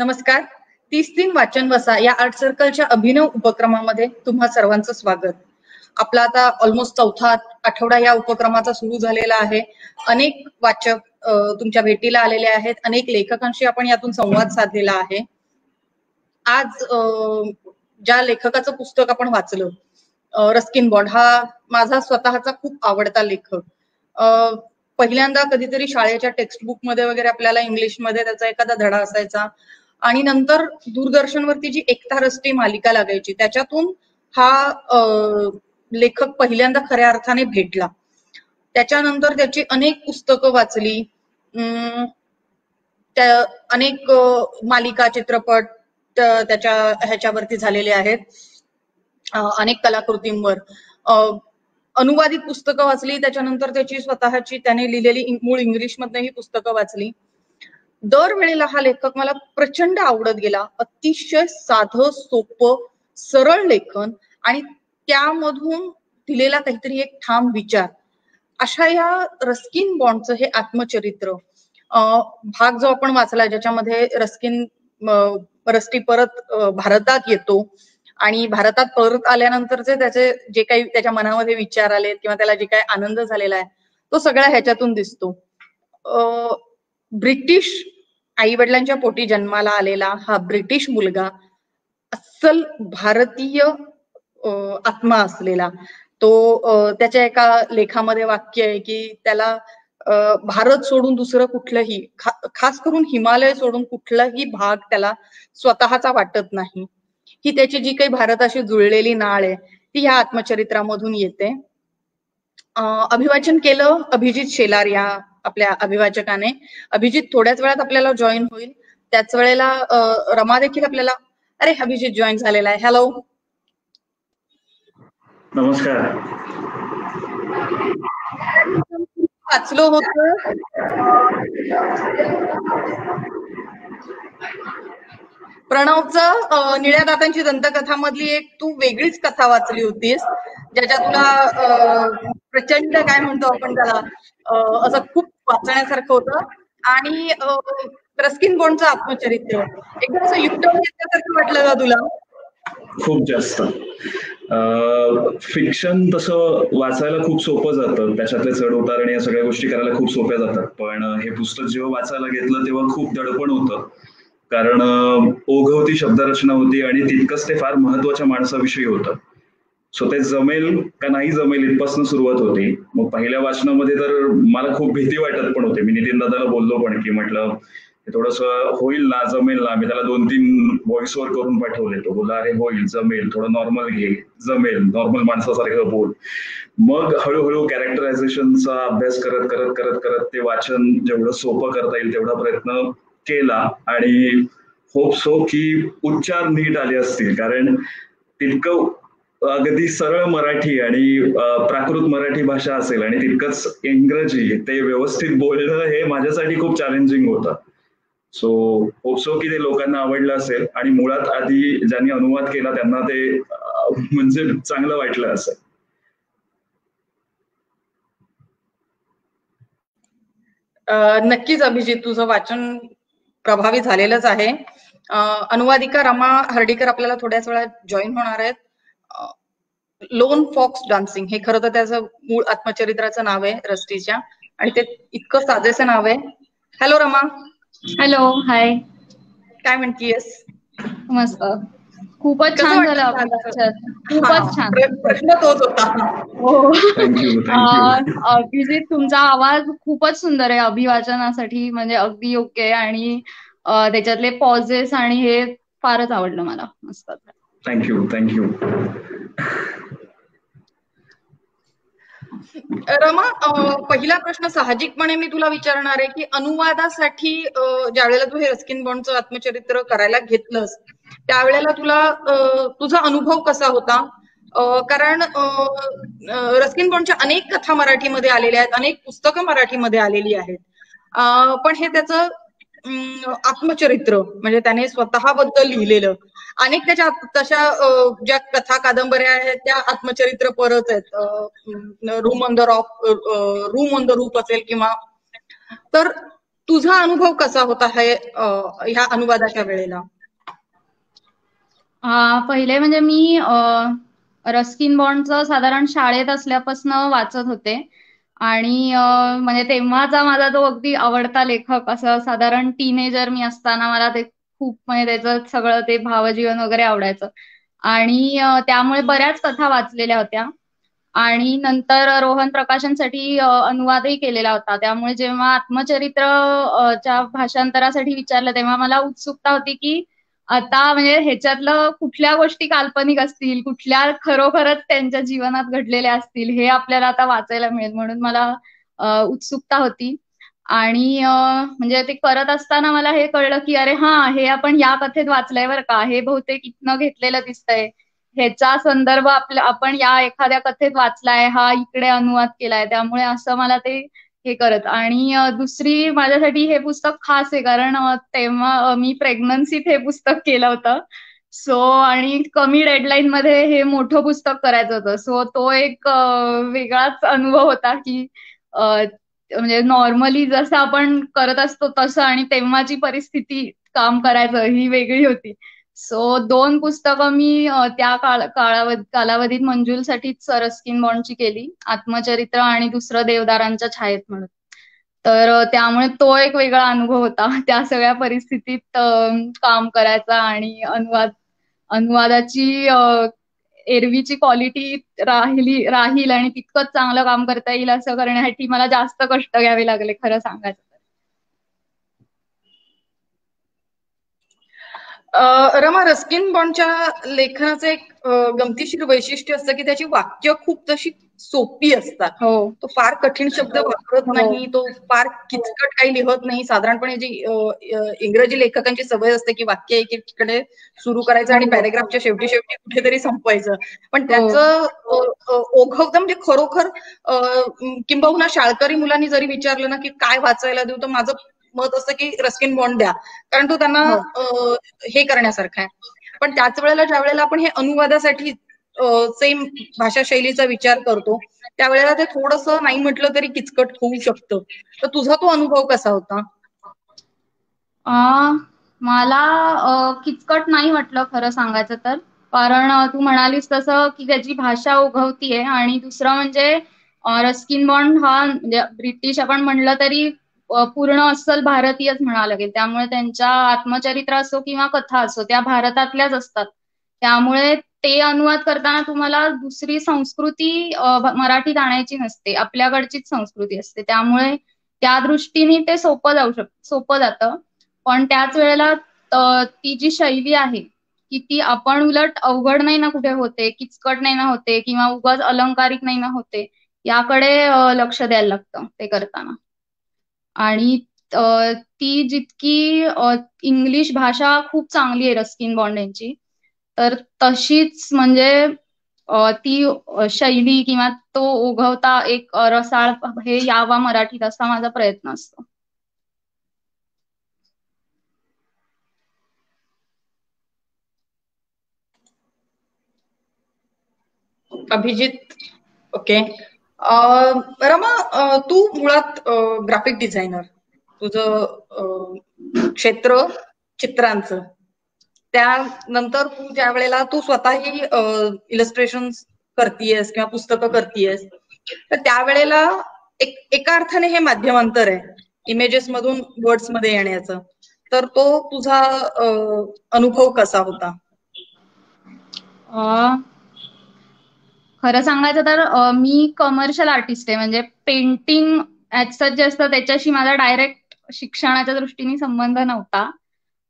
नमस्कार. 30 वाचन बसा या आर्ट सर्कलच्या अभिनव उपक्रमामध्ये तुम्हा सर्वांचं स्वागत. आपला आता ऑलमोस्ट चौथा आठवडा या उपक्रमाचा सुरू झालेला आहे. अनेक वाचक तुमच्या भेटीला आलेले आहेत. अनेक लेखकांशी आपण यातून संवाद साधलेला आहे. आज ज्या लेखकाचं पुस्तक आपण वाचलं, रस्किन बॉन्ड, हा माझा स्वतःचा खूप आवडता लेखक. पहिल्यांदा कधीतरी शाळेच्या टेक्स्टबुक मध्ये वगैरे आपल्याला इंग्लिशमध्ये त्याचा एखादा धडा असायचा आणि नंतर दूरदर्शनवरती जी एकता रस्ते मालिका लागायची त्याच्यातून हा लेखक पहिल्यांदा खऱ्या अर्थाने भेटला. त्याच्यानंतर त्याची अनेक पुस्तकं वाचली, त्या अनेक मालिका चित्रपट त्याच्या ह्याच्यावरती झालेले आहेत, अनेक कलाकृतींवर अनुवादित पुस्तकं वाचली. त्याच्यानंतर त्याची स्वतःची त्याने लिहिलेली मूळ इंग्लिश मधनं ही पुस्तकं वाचली. दरवेळेला हा लेखक मला प्रचंड आवडत गेला. अतिशय साधं सोपं सरळ लेखन आणि त्यामधून दिलेला काहीतरी एक ठाम विचार, अशा या रस्किन बॉन्डचं हे आत्मचरित्र भाग जो आपण वाचला, ज्याच्यामध्ये रस्टी परत भारतात येतो आणि भारतात परत आल्यानंतरचे त्याचे जे काही त्याच्या मनामध्ये विचार आले किंवा त्याला जे काही आनंद झालेला आहे तो सगळा ह्याच्यातून दिसतो. ब्रिटिश आई वडिलांच्या पोटी जन्माला आलेला हा ब्रिटिश मुलगा, अस्सल भारतीय आत्मा असलेला तो, त्याच्या एका लेखामध्ये वाक्य आहे की त्याला भारत सोडून दुसरं कुठलंही, खास करून हिमालय सोडून कुठलाही भाग त्याला स्वतःचा वाटत नाही. ही त्याची जी काही भारताशी जुळलेली नाळ आहे ती ह्या आत्मचरित्रामधून येते. अभिवाचन केलं अभिजित शेलार या आपल्या अभिवाचकाने. अभिजित थोड्याच वेळात आपल्याला जॉईन होईल. त्याच वेळेला रमा देखील आपल्याला, अरे अभिजित जॉईन झालेला आहे. हॅलो, नमस्कार. वाचलो होतं प्रणवचं निळ्या दातांची दंतकथा मधली एक तू वेगळीच कथा वाचली होतीस, ज्याच्यात तुला प्रचंड काय म्हणतो आपण त्याला, असं खूप वाचण्यासारखं होतं. आणि रस्किन बॉन्डचं आत्मचरित्र एकदम असं युक्त घेतल्यासारखं वाटलं का तुला? खूप जास्त. फिक्शन तसं वाचायला खूप सोपं जातं, त्याच्यातले चढ उतार आणि या सगळ्या गोष्टी करायला खूप सोप्या जातात. पण हे पुस्तक जेव्हा वाचायला घेतलं तेव्हा खूप दडपण होतं, कारण ओघवती शब्दरचना होती आणि तितकंच ते फार महत्वाच्या माणसाविषयी होतं. सो ते जमेल का नाही जमेल इथपासून सुरुवात होती. मग पहिल्या वाचनामध्ये तर मला खूप भीती वाटत पण होते. मी नितीन दादाला बोललो पण की म्हटलं थोडस होईल ना, जमेल ना. मी त्याला 2-3 व्हॉइस ओव्हर करून पाठवले. तो बोला अरे होईल, जमेल, थोडं नॉर्मल घे, जमेल, नॉर्मल माणसासारखं बोल. मग हळूहळू कॅरेक्टरायझेशनचा अभ्यास करत करत करत करत ते वाचन जेवढं सोपं करता येईल तेवढा प्रयत्न केला आणि होप सो की उच्चार नीट आले असतील, कारण तितकं अगदी सरळ मराठी आणि प्राकृत मराठी भाषा असेल आणि तितकंच इंग्रजी ते व्यवस्थित बोलणं हे माझ्यासाठी खूप चॅलेंजिंग होतं. सो होप सो की ते लोकांना आवडलं असेल आणि मुळात आधी ज्यांनी अनुवाद केला त्यांना ते म्हणजे चांगलं वाटलं असेल. नक्कीच अभिजित, तुझं वाचन प्रभावी झालेलंच आहे. अनुवादिका रमा हर्डीकर आपल्याला थोड्याच वेळात जॉईन होणार आहेत. लोन फॉक्स डान्सिंग हे खरं तर त्याचं मूळ आत्मचरित्राचं नाव आहे रस्टीच्या, आणि ते इतकं साजेसं नाव आहे. हॅलो रमा. हॅलो, हाय. काय म्हणतीयस? मस्त, खूपच छान झालं अभिवाचन, खूपच छान. प्रश्न तोच होता. हो, अभिजित तुमचा आवाज खूपच सुंदर आहे अभिवाचनासाठी, म्हणजे अगदी योग्य आहे. आणि त्याच्यातले पॉजेस आणि हे फारच आवडलं मला. मस्त. थँक्यू. रमा, पहिला प्रश्न साहजिकपणे मी तुला विचारणार आहे की अनुवादासाठी ज्या वेळेला तू हे रस्किन बॉन्डचं आत्मचरित्र करायला घेतलंस त्यावेळेला तुला तुझा अनुभव कसा होता? कारण रस्किन बॉन्डच्या अनेक कथा मराठीमध्ये आलेल्या आहेत, अनेक पुस्तकं मराठीमध्ये आलेली आहेत, पण हे त्याचं आत्मचरित्र म्हणजे त्याने स्वतःबद्दल लिहिलेलं, अनेक त्याच्या तशा ज्या कथा कादंबऱ्या आहेत त्या आत्मचरित्र परत आहेत. रूम ऑन द रूफ असेल किंवा, तर तुझा अनुभव कसा होता ह्या अनुवादाच्या वेळेला? पहिले म्हणजे मी रस्किन बॉन्डचं साधारण शाळेत असल्यापासून वाचत होते आणि म्हणजे तेव्हाचा माझा तो अगदी आवडता लेखक, असं साधारण टीनेजर मी असताना मला ते खूप म्हणजे त्याचं सगळं ते भावजीवन वगैरे आवडायचं आणि त्यामुळे बऱ्याच कथा वाचलेल्या होत्या आणि नंतर रोहन प्रकाशनसाठी अनुवादही केलेला होता. त्यामुळे जेव्हा आत्मचरित्र च्या भाषांतरासाठी विचारलं तेव्हा मला उत्सुकता होती की आता म्हणजे ह्याच्यातलं कुठल्या गोष्टी काल्पनिक असतील, कुठल्या खरोखरच त्यांच्या जीवनात घडलेल्या असतील, हे आपल्याला आता वाचायला मिळेल म्हणून मला उत्सुकता होती. आणि म्हणजे ते करत असताना मला हे कळलं की अरे हा, हे आपण या कथेत वाचलंय बरं का, हे बहुतेक इथनं घेतलेलं दिसतंय, ह्याचा संदर्भ आपण या एखाद्या कथेत वाचलाय, हा इकडे अनुवाद केलाय, त्यामुळे असं मला ते हे करत. आणि दुसरी माझ्यासाठी हे पुस्तक खास आहे कारण तेव्हा मी प्रेग्नन्सीत हे पुस्तक केलं होतं. सो आणि कमी डेडलाईन मध्ये हे मोठं पुस्तक करायचं होतं. सो तो एक वेगळाच अनुभव होता की म्हणजे नॉर्मली जसं आपण करत असतो तसं आणि तेव्हाची परिस्थिती काम करायचं ही वेगळी होती. सो 2 पुस्तकं मी त्या कालावधीत मंजुलसाठीच रस्किन बॉन्डची केली, आत्मचरित्र आणि दुसरं देवदारांच्या छायेत म्हणून. तर त्यामुळे तो एक वेगळा अनुभव होता त्या सगळ्या परिस्थितीत काम करायचा आणि अनुवादाची एरवीची क्वालिटी राहील आणि तितकंच चांगलं काम करता येईल असं करण्यासाठी मला जास्त कष्ट घ्यावे लागले खरं सांगायचं तर. रमा, रस्किन बॉन्डच्या लेखनाचं एक गमतीशीर वैशिष्ट्य असतं की त्याची वाक्य खूप तशी सोपी असतात. हो तो फार कठीण शब्द वापरत हो नाही, तो फार किचकट काही लिहत नाही. साधारणपणे जी इंग्रजी लेखकांची सवय असते की वाक्य एकीकडे सुरू करायचं आणि हो पॅरेग्राफच्या शेवटी शेवटी कुठेतरी संपवायचं, पण हो त्याचं ओघवतं म्हणजे खरोखर किंबहुना शाळकरी मुलांनी जरी विचारलं ना की काय वाचायला देऊ, तर माझं मत असतं की रस्किन बॉन्ड द्या, कारण तो त्यांना हो हे करण्यासारखा आहे. पण त्याच वेळेला ज्या वेळेला आपण हे अनुवादासाठी सेम भाषा शैलीचा विचार करतो त्यावेळेला ते थोडंसं नाही म्हटलं तरी किचकट होऊ शकतं. तर तुझा तो अनुभव कसा होता? मला किचकट नाही वाटलं खरं सांगायचं तर, कारण तू म्हणालीस तसं की त्याची भाषा ओघवतीये आणि दुसरं म्हणजे रस्किन बॉन्ड हा म्हणजे ब्रिटिश आपण म्हणलं तरी पूर्ण अस्सल भारतीयच म्हणावं लागेल. त्यामुळे त्यांच्या आत्मचरित्र असो किंवा कथा असो त्या भारतातल्याच असतात. त्यामुळे ते अनुवाद करताना तुम्हाला दुसरी संस्कृती मराठीत आणायची नसते, आपल्याकडचीच संस्कृती असते. त्यामुळे त्या दृष्टीने ते सोपं जातं. पण त्याच वेळेला ती जी शैली आहे की ती आपण उलट अवघड नाही ना कुठे होते, किचकट नाही ना होते किंवा उगाच अलंकारिक नाही ना होते, याकडे लक्ष द्यायला लागतं ते करताना. आणि ती जितकी इंग्लिश भाषा खूप चांगली आहे रस्किन बॉन्ड यांची, तर तशीच म्हणजे ती शैली किंवा तो ओघवता एक रसाळ हे यावा मराठीत असा माझा प्रयत्न असतो. अभिजित, ओके. रमा, तू मुळात ग्राफिक डिझायनर, तुझं क्षेत्र चित्रांचं, त्यानंतर तू ज्या वेळेला तू स्वतःही इलस्ट्रेशन करतीयस किंवा पुस्तकं करतीयस, तर त्यावेळेला एका अर्थाने हे माध्यमांतर आहे इमेजेस मधून वर्ड्स मध्ये येण्याचं. तर तो तुझा अनुभव कसा होता? खरं सांगायचं तर मी कमर्शियल आर्टिस्ट आहे, म्हणजे पेंटिंग ऍज सच जे असतं त्याच्याशी माझा डायरेक्ट शिक्षणाच्या दृष्टीने संबंध नव्हता.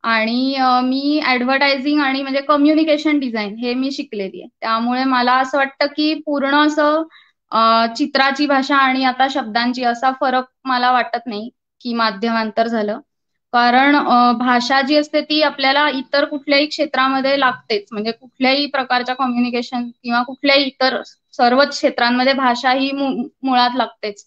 आणि मी ऍडव्हर्टायझिंग आणि म्हणजे कम्युनिकेशन डिझाईन हे मी शिकलेली आहे. त्यामुळे मला असं वाटतं की पूर्ण असं चित्राची भाषा आणि आता शब्दांची असा फरक मला वाटत नाही की माध्यमांतर झालं. कारण भाषा जी असते ती आपल्याला इतर कुठल्याही क्षेत्रामध्ये लागतेच, म्हणजे कुठल्याही प्रकारच्या कम्युनिकेशन किंवा कुठल्याही इतर सर्वच क्षेत्रांमध्ये भाषा ही मुळात लागतेच.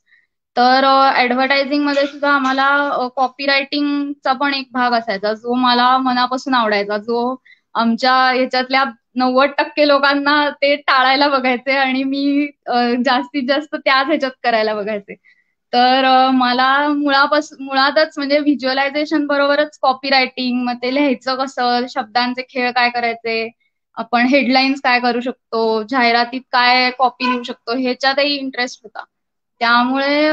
तर ऍडव्हर्टायझिंग मध्ये सुद्धा आम्हाला कॉपी रायटिंगचा पण एक भाग असायचा जो मला मनापासून आवडायचा, जो आमच्या ह्याच्यातल्या 90% लोकांना ते टाळायला बघायचे आणि मी जास्तीत जास्त त्याच ह्याच्यात करायला बघायचे. तर मला मुळातच म्हणजे व्हिज्युअलायझेशन बरोबरच कॉपी रायटिंग, मग ते लिहायचं कसं, शब्दांचे खेळ काय करायचे, आपण हेडलाईन्स काय करू शकतो, जाहिरातीत काय कॉपी लिहू शकतो, ह्याच्यातही इंटरेस्ट होता. त्यामुळे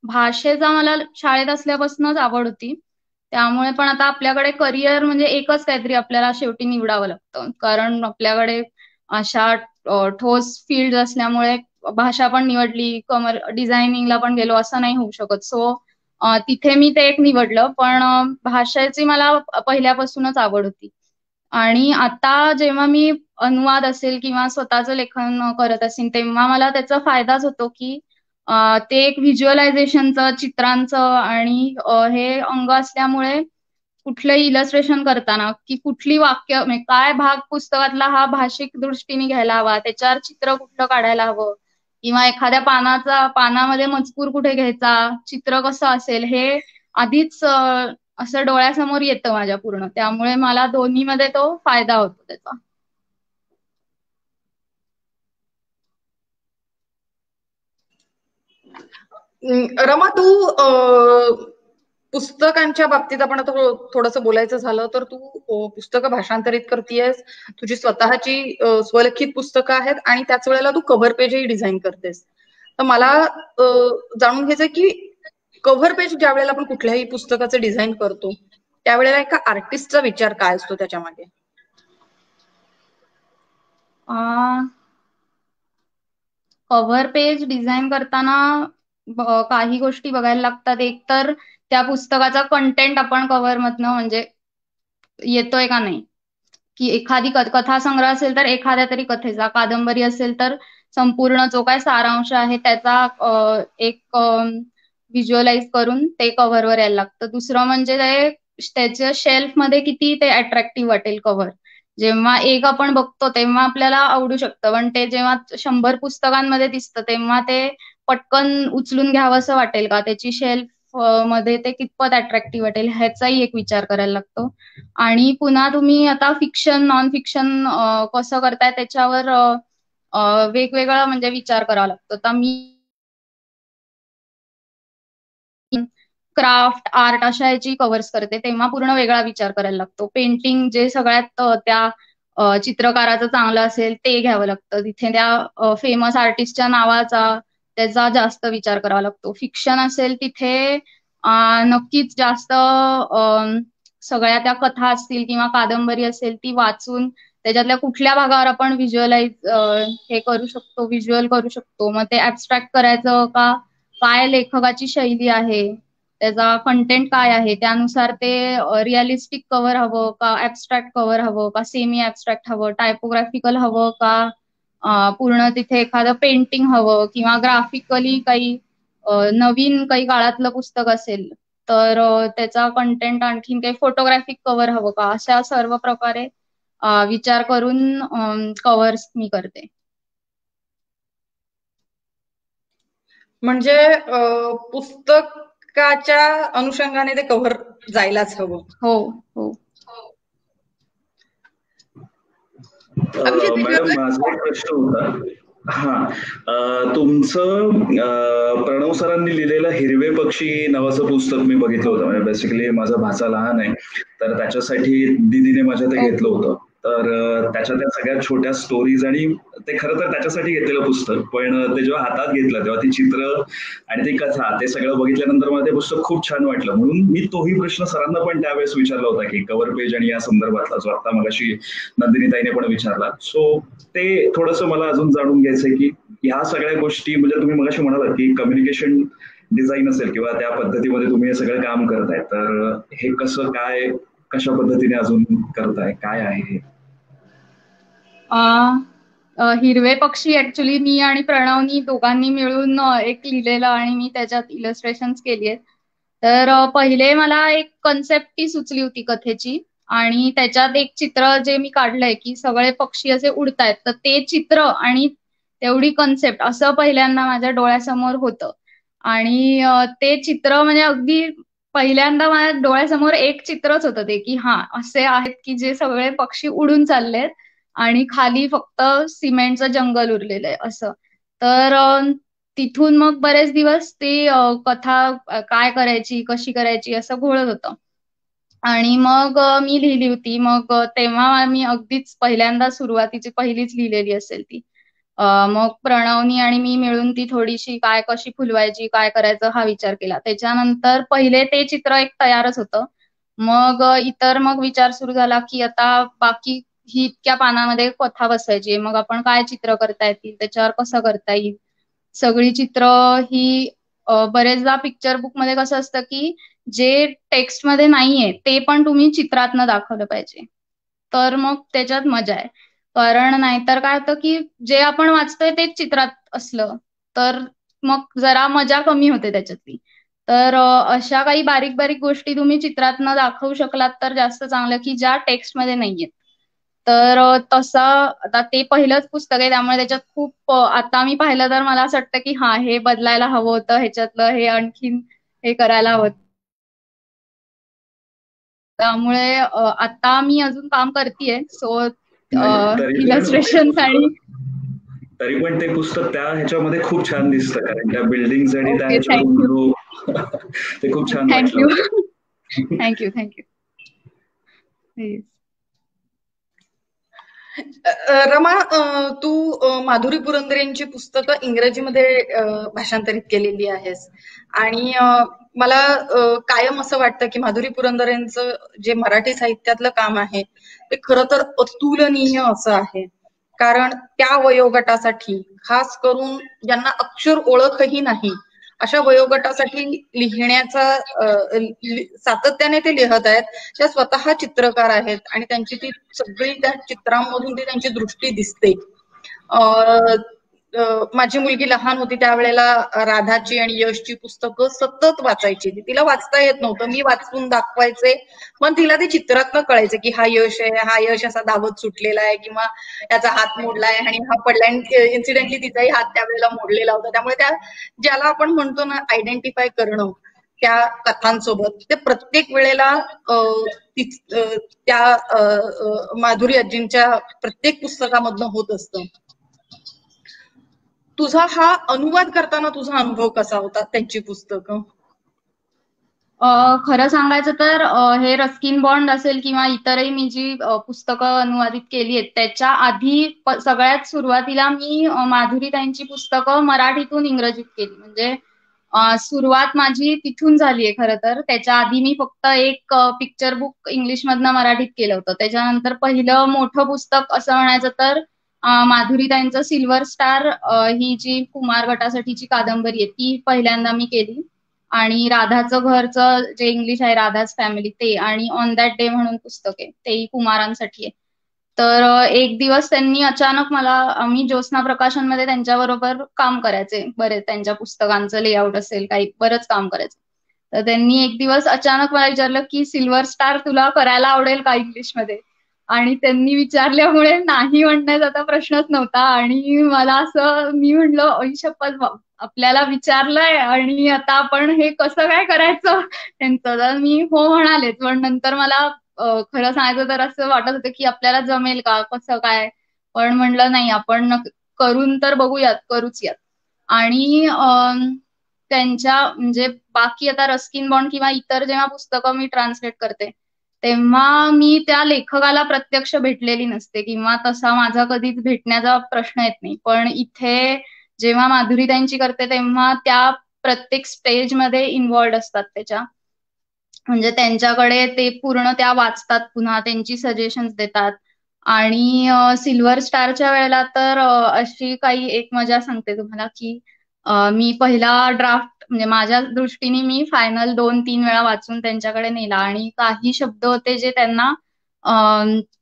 भाषेचा मला शाळेत असल्यापासूनच आवड होती. त्यामुळे पण आता आपल्याकडे करिअर म्हणजे एकच काहीतरी आपल्याला शेवटी निवडावं लागतं, कारण आपल्याकडे अशा ठोस फील्ड असल्यामुळे भाषा पण निवडली, डिझायनिंगला पण गेलो असं नाही होऊ शकत. सो तिथे मी ते एक निवडलं, पण भाषेची मला पहिल्यापासूनच आवड होती. आणि आता जेव्हा मी अनुवाद असेल किंवा स्वतःचं लेखन करत असेल, तेव्हा मला त्याचा फायदाच होतो की ते एक व्हिज्युअलायझेशनचं, चित्रांचं आणि हे अंग असल्यामुळे कुठलंही इलस्ट्रेशन करताना की कुठली वाक्य म्हणजे काय भाग पुस्तकातला हा भाषिक दृष्टीने घ्यायला हवा, त्याच्यावर चित्र कुठलं काढायला हवं, किंवा एखाद्या पानामध्ये मजकूर कुठे घ्यायचा, चित्र कसं असेल, हे आधीच असं डोळ्यासमोर येतं माझ्या पूर्ण. त्यामुळे मला दोन्हीमध्ये तो फायदा होतो त्याचा. रमा, तू पुस्तकांच्या बाबतीत आपण आता थोडंसं बोलायचं झालं तर तू पुस्तकं भाषांतरित करतेयस, तुझी स्वतःची स्वलिखित पुस्तकं आहेत आणि त्याच वेळेला तू कव्हर पेजही डिझाईन करतेस. तर मला जाणून घ्यायचंय की कव्हर पेज ज्या वेळेला आपण कुठल्याही पुस्तकाचं डिझाईन करतो त्यावेळेला एका आर्टिस्टचा विचार काय असतो त्याच्यामागे? कव्हर पेज डिझाईन करताना काही गोष्टी बघायला लागतात. एक तर त्या पुस्तकाचा कंटेंट आपण कव्हर मधनं म्हणजे येतोय का नाही, की एखादी कथा संग्रह असेल तर एखाद्या तरी कथेचा, कादंबरी असेल तर संपूर्ण जो काय सारांश आहे त्याचा एक व्हिज्युअलाइज करून ते कव्हरवर यायला लागतं. दुसरं म्हणजे त्याच्या शेल्फ मध्ये किती ते अट्रॅक्टिव्ह वाटेल कव्हर. जेव्हा एक आपण बघतो तेव्हा आपल्याला आवडू शकतं, पण ते जेव्हा 100 पुस्तकांमध्ये दिसतं तेव्हा ते पटकन उचलून घ्यावं असं वाटेल का, त्याची शेल्फ मध्ये ते कितपत अट्रॅक्टिव्ह वाटेल ह्याचाही एक विचार करायला लागतो. आणि पुन्हा तुम्ही आता फिक्शन, नॉन फिक्शन कसं करताय त्याच्यावर वेगवेगळा म्हणजे विचार करावा लागतो. तर मी क्राफ्ट, आर्ट अशा याची कव्हर्स करते तेव्हा पूर्ण वेगळा विचार करायला लागतो. पेंटिंग जे सगळ्यात त्या चित्रकाराचं चांगलं असेल ते घ्यावं लागतं, तिथे त्या फेमस आर्टिस्टच्या नावाचा त्याचा जास्त विचार करावा लागतो. फिक्शन असेल तिथे नक्कीच जास्त सगळ्या त्या कथा असतील किंवा कादंबरी असेल ती वाचून त्याच्यातल्या कुठल्या भागावर आपण व्हिज्युअलाइज हे करू शकतो, व्हिज्युअल करू शकतो, मग ते ऍबस्ट्रॅक्ट करायचं का, काय लेखकाची शैली आहे, त्याचा कंटेंट काय आहे, त्यानुसार ते रिअलिस्टिक कव्हर हवं का, ऍबस्ट्रॅक्ट कव्हर हवं का, सेमी ऍबस्ट्रॅक्ट हवं, टायपोग्राफिकल हवं का, पूर्ण तिथे एखादं पेंटिंग हवं, किंवा ग्राफिकली काही नवीन काही काळातलं पुस्तक असेल तर त्याचा कंटेंट आणखीन काही फोटोग्राफिक कव्हर हवं का, अशा सर्व प्रकारे विचार करून कव्हर्स मी करते. म्हणजे पुस्तकाच्या अनुषंगाने ते कव्हर जायलाच हवं. हो हो. मॅडम, माझा एक प्रश्न होता. तुमचं प्रणव सरांनी लिहिलेलं हिरवे पक्षी नावाचं पुस्तक मी बघितलं होतं. म्हणजे बेसिकली माझा भाचा लहान आहे तर त्याच्यासाठी दीदीने माझ्या ते घेतलं होतं. तर त्याच्या त्या सगळ्यात छोट्या स्टोरीज, आणि ते खरं तर त्याच्यासाठी घेतलेलं पुस्तक, पण ते जेव्हा हातात घेतलं तेव्हा ती चित्र आणि ती कथा ते सगळं बघितल्यानंतर मला ते पुस्तक खूप छान वाटलं. म्हणून मी तोही प्रश्न सरांना पण त्यावेळेस विचारला होता की कव्हर पेज आणि या संदर्भातला जो आता मगाशी नंदिनीताईने पण विचारला. सो ते थोडंसं मला अजून जाणून घ्यायचंय की ह्या सगळ्या गोष्टी, म्हणजे तुम्ही मगाशी म्हणालात की कम्युनिकेशन डिझाईन असेल किंवा त्या पद्धतीमध्ये तुम्ही हे सगळं काम करताय, तर हे कसं काय, कशा पद्धतीने अजून करताय, काय आहे? हिरवे पक्षी ऍक्च्युली मी आणि प्रणवनी दोघांनी मिळून एक लिहिलेलं आणि मी त्याच्यात इलस्ट्रेशन्स केली आहेत. तर पहिले मला एक कन्सेप्ट ती सुचली होती कथेची, आणि त्याच्यात एक चित्र जे मी काढलंय की सगळे पक्षी असे उडतायत, तर ते चित्र आणि तेवढी कन्सेप्ट असं पहिल्यांदा माझ्या डोळ्यासमोर होतं. आणि ते चित्र म्हणजे अगदी पहिल्यांदा माझ्या डोळ्यासमोर एक चित्रच होतं ते, की हा असे आहेत की जे सगळे पक्षी उडून चाललेत आणि खाली फक्त सिमेंटचं जंगल उरलेलं आहे असं. तर तिथून मग बरेच दिवस ते कथा काय करायची कशी करायची असं घोळत होतं. आणि मग मी लिहिली होती. मग तेव्हा मी अगदीच पहिल्यांदा सुरुवातीची पहिलीच लिहिलेली असेल ती. मग प्रणवनी आणि मी मिळून ती थोडीशी काय कशी फुलवायची काय करायचं हा विचार केला. त्याच्यानंतर पहिले ते चित्र एक तयारच होतं. मग इतर मग विचार सुरू झाला की आता बाकी ही इतक्या पानामध्ये कथा बसायची, मग आपण काय चित्र करता येतील त्याच्यावर कसं करता येईल. सगळी चित्र ही बरेचदा पिक्चर बुक मध्ये कसं असतं की जे टेक्स्ट मध्ये नाहीये ते पण तुम्ही चित्रातनं दाखवलं पाहिजे, तर मग त्याच्यात मजा आहे. कारण नाहीतर काय होतं की जे आपण वाचतोय तेच चित्रात असलं तर मग जरा मजा कमी होते त्याच्यातली. तर अशा काही बारीक बारीक गोष्टी तुम्ही चित्रातनं दाखवू शकलात तर जास्त चांगलं, की ज्या टेक्स्ट मध्ये नाहीयेत. तर तसं आता ते पहिलंच पुस्तक आहे त्यामुळे त्याच्यात खूप आता मी पाहिलं तर मला असं वाटतं की हा हे बदलायला हवं होतं, ह्याच्यातलं हे आणखीन हे करायला हवं. त्यामुळे आता मी अजून काम करतेय. सो नाही इलस्ट्रेशन आणि तरी पण ते पुस्तक त्या ह्याच्यामध्ये खूप छान दिसतं, कारण त्या बिल्डिंग्स आणि त्या ओके, ह्याच्यातून थँक्यू. जो ते खूप छान वाटलं थँक्यू. मला. थँक्यू. थँक्यू. रमा, तू माधुरी पुरंदरे यांची पुस्तकं इंग्रजीमध्ये भाषांतरित केलेली आहेस आणि मला कायम असं वाटतं की माधुरी पुरंदरेंचं जे मराठी साहित्यातलं काम आहे ते खरं तर अतुलनीय असं आहे. कारण त्या वयोगटासाठी, खास करून ज्यांना अक्षर ओळखही नाही अशा वयोगटासाठी लिहिण्याचा सातत्याने ते लिहत आहेत. त्या स्वतः चित्रकार आहेत आणि त्यांची ती सगळी त्या चित्रांमधून ती त्यांची दृष्टी दिसते. माझी मुलगी लहान होती त्यावेळेला राधाची आणि यशची पुस्तकं सतत वाचायची. तिला वाचता येत नव्हतं, मी वाचून दाखवायचे, पण तिला ते चित्रातनं कळायचं की हा यश आहे, हा यश असा धावत सुटलेला आहे किंवा त्याचा हात मोडलाय आणि हा पडलाय. इन्सिडेंटली तिचाही हात त्यावेळेला मोडलेला होता. त्यामुळे त्या ज्याला आपण म्हणतो ना आयडेंटिफाय करणं त्या कथांसोबत, ते प्रत्येक वेळेला त्या माधुरी आजींच्या प्रत्येक पुस्तकामधनं होत असतं. तुझा हा अनुवाद करताना तुझा अनुभव कसा होता त्यांची पुस्तकं? खरं सांगायचं तर हे रस्किन बॉन्ड असेल किंवा इतरही मी जी पुस्तकं अनुवादित केली आहेत त्याच्या आधी सगळ्यात सुरुवातीला मी माधुरीताईंची पुस्तकं मराठीतून इंग्रजीत केली. म्हणजे सुरुवात माझी तिथून झालीये खरं तर. त्याच्या आधी मी फक्त एक पिक्चर बुक इंग्लिश मधनं मराठीत केलं होतं. त्याच्यानंतर पहिलं मोठं पुस्तक असं म्हणायचं तर माधुरीताईंचं सिल्वर स्टार ही जी कुमार गटासाठीची कादंबरी आहे ती पहिल्यांदा मी केली. आणि राधाचं घरचं जे इंग्लिश आहे राधाच फॅमिली ते, आणि ऑन दॅट डे म्हणून पुस्तक आहे तेही कुमारांसाठी आहे. तर एक दिवस त्यांनी अचानक मला, मी ज्योत्स्ना प्रकाशनमध्ये त्यांच्याबरोबर काम करायचे बरेच, त्यांच्या पुस्तकांचं लेआउट असेल काही बरंच काम करायचं. तर त्यांनी एक दिवस अचानक मला विचारलं की सिल्वर स्टार तुला करायला आवडेल का इंग्लिशमध्ये. आणि त्यांनी विचारल्यामुळे नाही म्हणण्याचा आता प्रश्नच नव्हता. आणि मला असं, मी म्हणलं आई शपथ, आपल्याला विचारलंय आणि आता आपण हे कसं काय करायचं त्यांचं. तर मी हो म्हणाले, पण नंतर मला खरं सांगायचं तर असं वाटत होतं की आपल्याला जमेल का कसं काय. पण म्हणलं नाही, आपण करून तर बघूयात, करूच यात. आणि त्यांच्या म्हणजे बाकी आता रस्किन बॉन्ड किंवा इतर जेव्हा पुस्तकं मी ट्रान्सलेट करते तेव्हा मी त्या लेखकाला प्रत्यक्ष भेटलेली नसते किंवा तसा माझा कधीच भेटण्याचा प्रश्न येत नाही. पण इथे जेव्हा माधुरीताईंची करते तेव्हा त्या प्रत्येक स्टेजमध्ये इन्व्हॉल्ड असतात त्याच्या. म्हणजे त्यांच्याकडे ते पूर्ण त्या वाचतात, पुन्हा त्यांची सजेशन्स देतात. आणि सिल्वर स्टारच्या वेळेला तर अशी काही एक मजा सांगते तुम्हाला की मी पहिला ड्राफ्ट म्हणजे माझ्या दृष्टीने मी फायनल 2-3 वेळा वाचून त्यांच्याकडे नेला. आणि काही शब्द होते जे त्यांना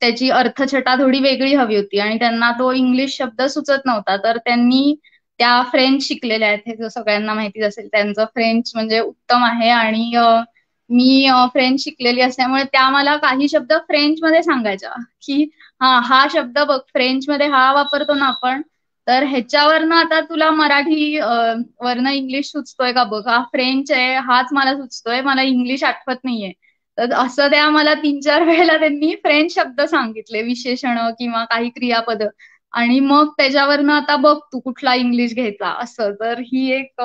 त्याची अर्थछटा थोडी वेगळी हवी होती आणि त्यांना तो इंग्लिश शब्द सुचत नव्हता. तर त्यांनी त्या फ्रेंच शिकलेल्या आहेत, हे जो सगळ्यांना माहितीच असेल, त्यांचं फ्रेंच म्हणजे उत्तम आहे. आणि मी फ्रेंच शिकलेली असल्यामुळे त्या मला काही शब्द फ्रेंच मध्ये सांगायच्या की हा शब्द बघ फ्रेंच मध्ये हा वापरतो ना आपण, तर ह्याच्यावरनं आता तुला मराठी वरनं इंग्लिश सुचतोय का बघ, हा फ्रेंच आहे हाच मला सुचतोय, मला इंग्लिश आठवत नाहीये. तर असं त्या मला 3-4 वेळेला त्यांनी फ्रेंच शब्द सांगितले, विशेषण किंवा काही क्रियापद. आणि मग त्याच्यावरनं आता बघ तू कुठला इंग्लिश घ्यायचा असं. तर ही एक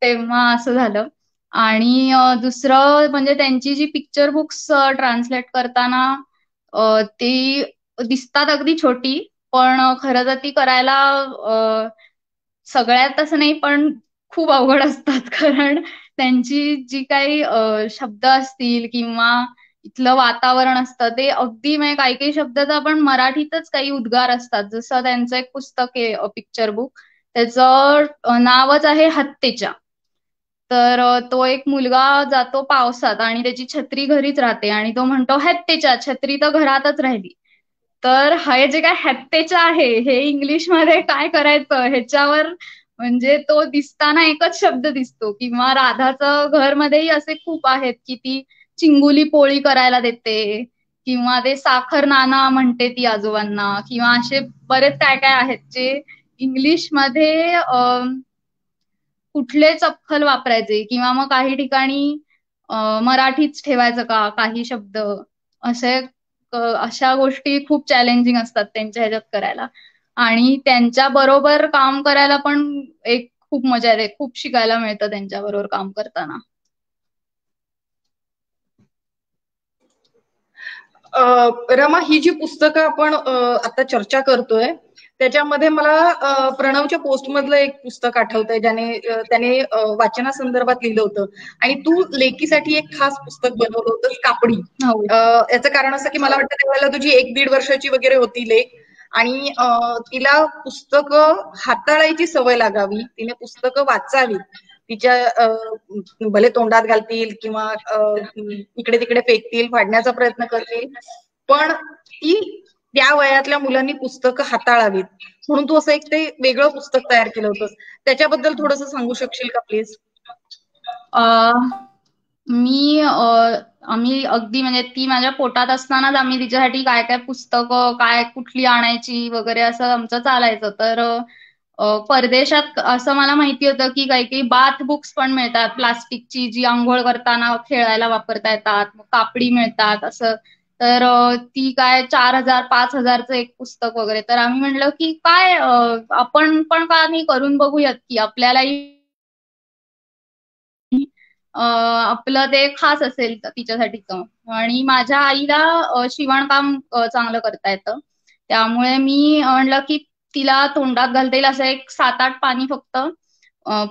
तेव्हा असं झालं. आणि दुसरं म्हणजे त्यांची जी पिक्चर बुक्स ट्रान्सलेट करताना ती दिसतात अगदी छोटी, पण खरं तर ती करायला सगळ्यात असं नाही पण खूप अवघड असतात. कारण त्यांची जी काही शब्द असतील किंवा इथलं वातावरण असतं ते अगदी म्हणजे काही काही शब्द तर आपण मराठीतच काही उद्गार असतात. जसं त्यांचं एक पुस्तक आहे पिक्चर बुक, त्याचं नावच आहे हत्तेच्या. तर तो एक मुलगा जातो पावसात आणि त्याची छत्री घरीच राहते आणि तो म्हणतो हत्तेच्या, छत्री तर घरातच राहिली. तर हे जे काय हत्तेच्या आहे हे इंग्लिश मध्ये काय करायचं ह्याच्यावर म्हणजे तो दिसताना एकच शब्द दिसतो. किंवा राधाचं घर मध्येही असे खूप आहेत की ती चिंगुली पोळी करायला देते किंवा ते साखर नाना म्हणते ती आजोबांना, किंवा असे बरेच काय काय आहेत जे इंग्लिश मध्ये कुठले चपखल वापरायचे किंवा मग काही ठिकाणी मराठीच ठेवायचं का काही शब्द असे अशा गोष्टी खूप चॅलेंजिंग असतात त्यांच्या ह्याच्यात करायला. आणि त्यांच्या बरोबर काम करायला पण एक खूप मजा येते, खूप शिकायला मिळतं त्यांच्या बरोबर काम करताना. रमा, ही जी पुस्तकं आपण आता चर्चा करतोय त्याच्यामध्ये मला प्रणवच्या पोस्ट मधलं एक पुस्तक आठवतंय त्याने वाचनासंदर्भात लिहिलं होतं आणि तू लेकीसाठी एक खास पुस्तक बनवलं होतं कापडी. हो. याचं कारण असं की मला वाटतं त्यावेळेला तुझी 1-1.5 वर्षाची वगैरे होती लेक आणि तिला पुस्तकं हाताळायची सवय लागावी, तिने पुस्तकं वाचावी, तिच्या भले तोंडात घालतील किंवा इकडे तिकडे फेकतील, फाडण्याचा प्रयत्न करतील, पण ती त्या वयातल्या मुलांनी पुस्तकं हाताळावीत म्हणून तू असं एक ते वेगळं पुस्तक तयार केलं होतंस. त्याच्याबद्दल थोडंसं सांगू शकशील का प्लीज? आम्ही अगदी म्हणजे ती माझ्या पोटात असतानाच आम्ही तिच्यासाठी काय काय पुस्तकं काय कुठली आणायची वगैरे असं आमचं चालायचं. तर परदेशात असं मला माहिती होतं की काही काही बाथ बुक्स पण मिळतात प्लास्टिकची, जी आंघोळ करताना खेळायला वापरता येतात, मग कापडी मिळतात असं. तर ती काय 4,000 5,000चं एक पुस्तक वगैरे. तर आम्ही म्हणलं की काय आपण पण का नाही करून बघूयात की आपल्यालाही आपलं ते खास असेल तिच्यासाठीचं. आणि माझ्या आईला शिवणकाम चांगलं करता येतं, त्यामुळे मी म्हणलं की तिला तोंडात घालता येईल असं एक 7-8 पानी फक्त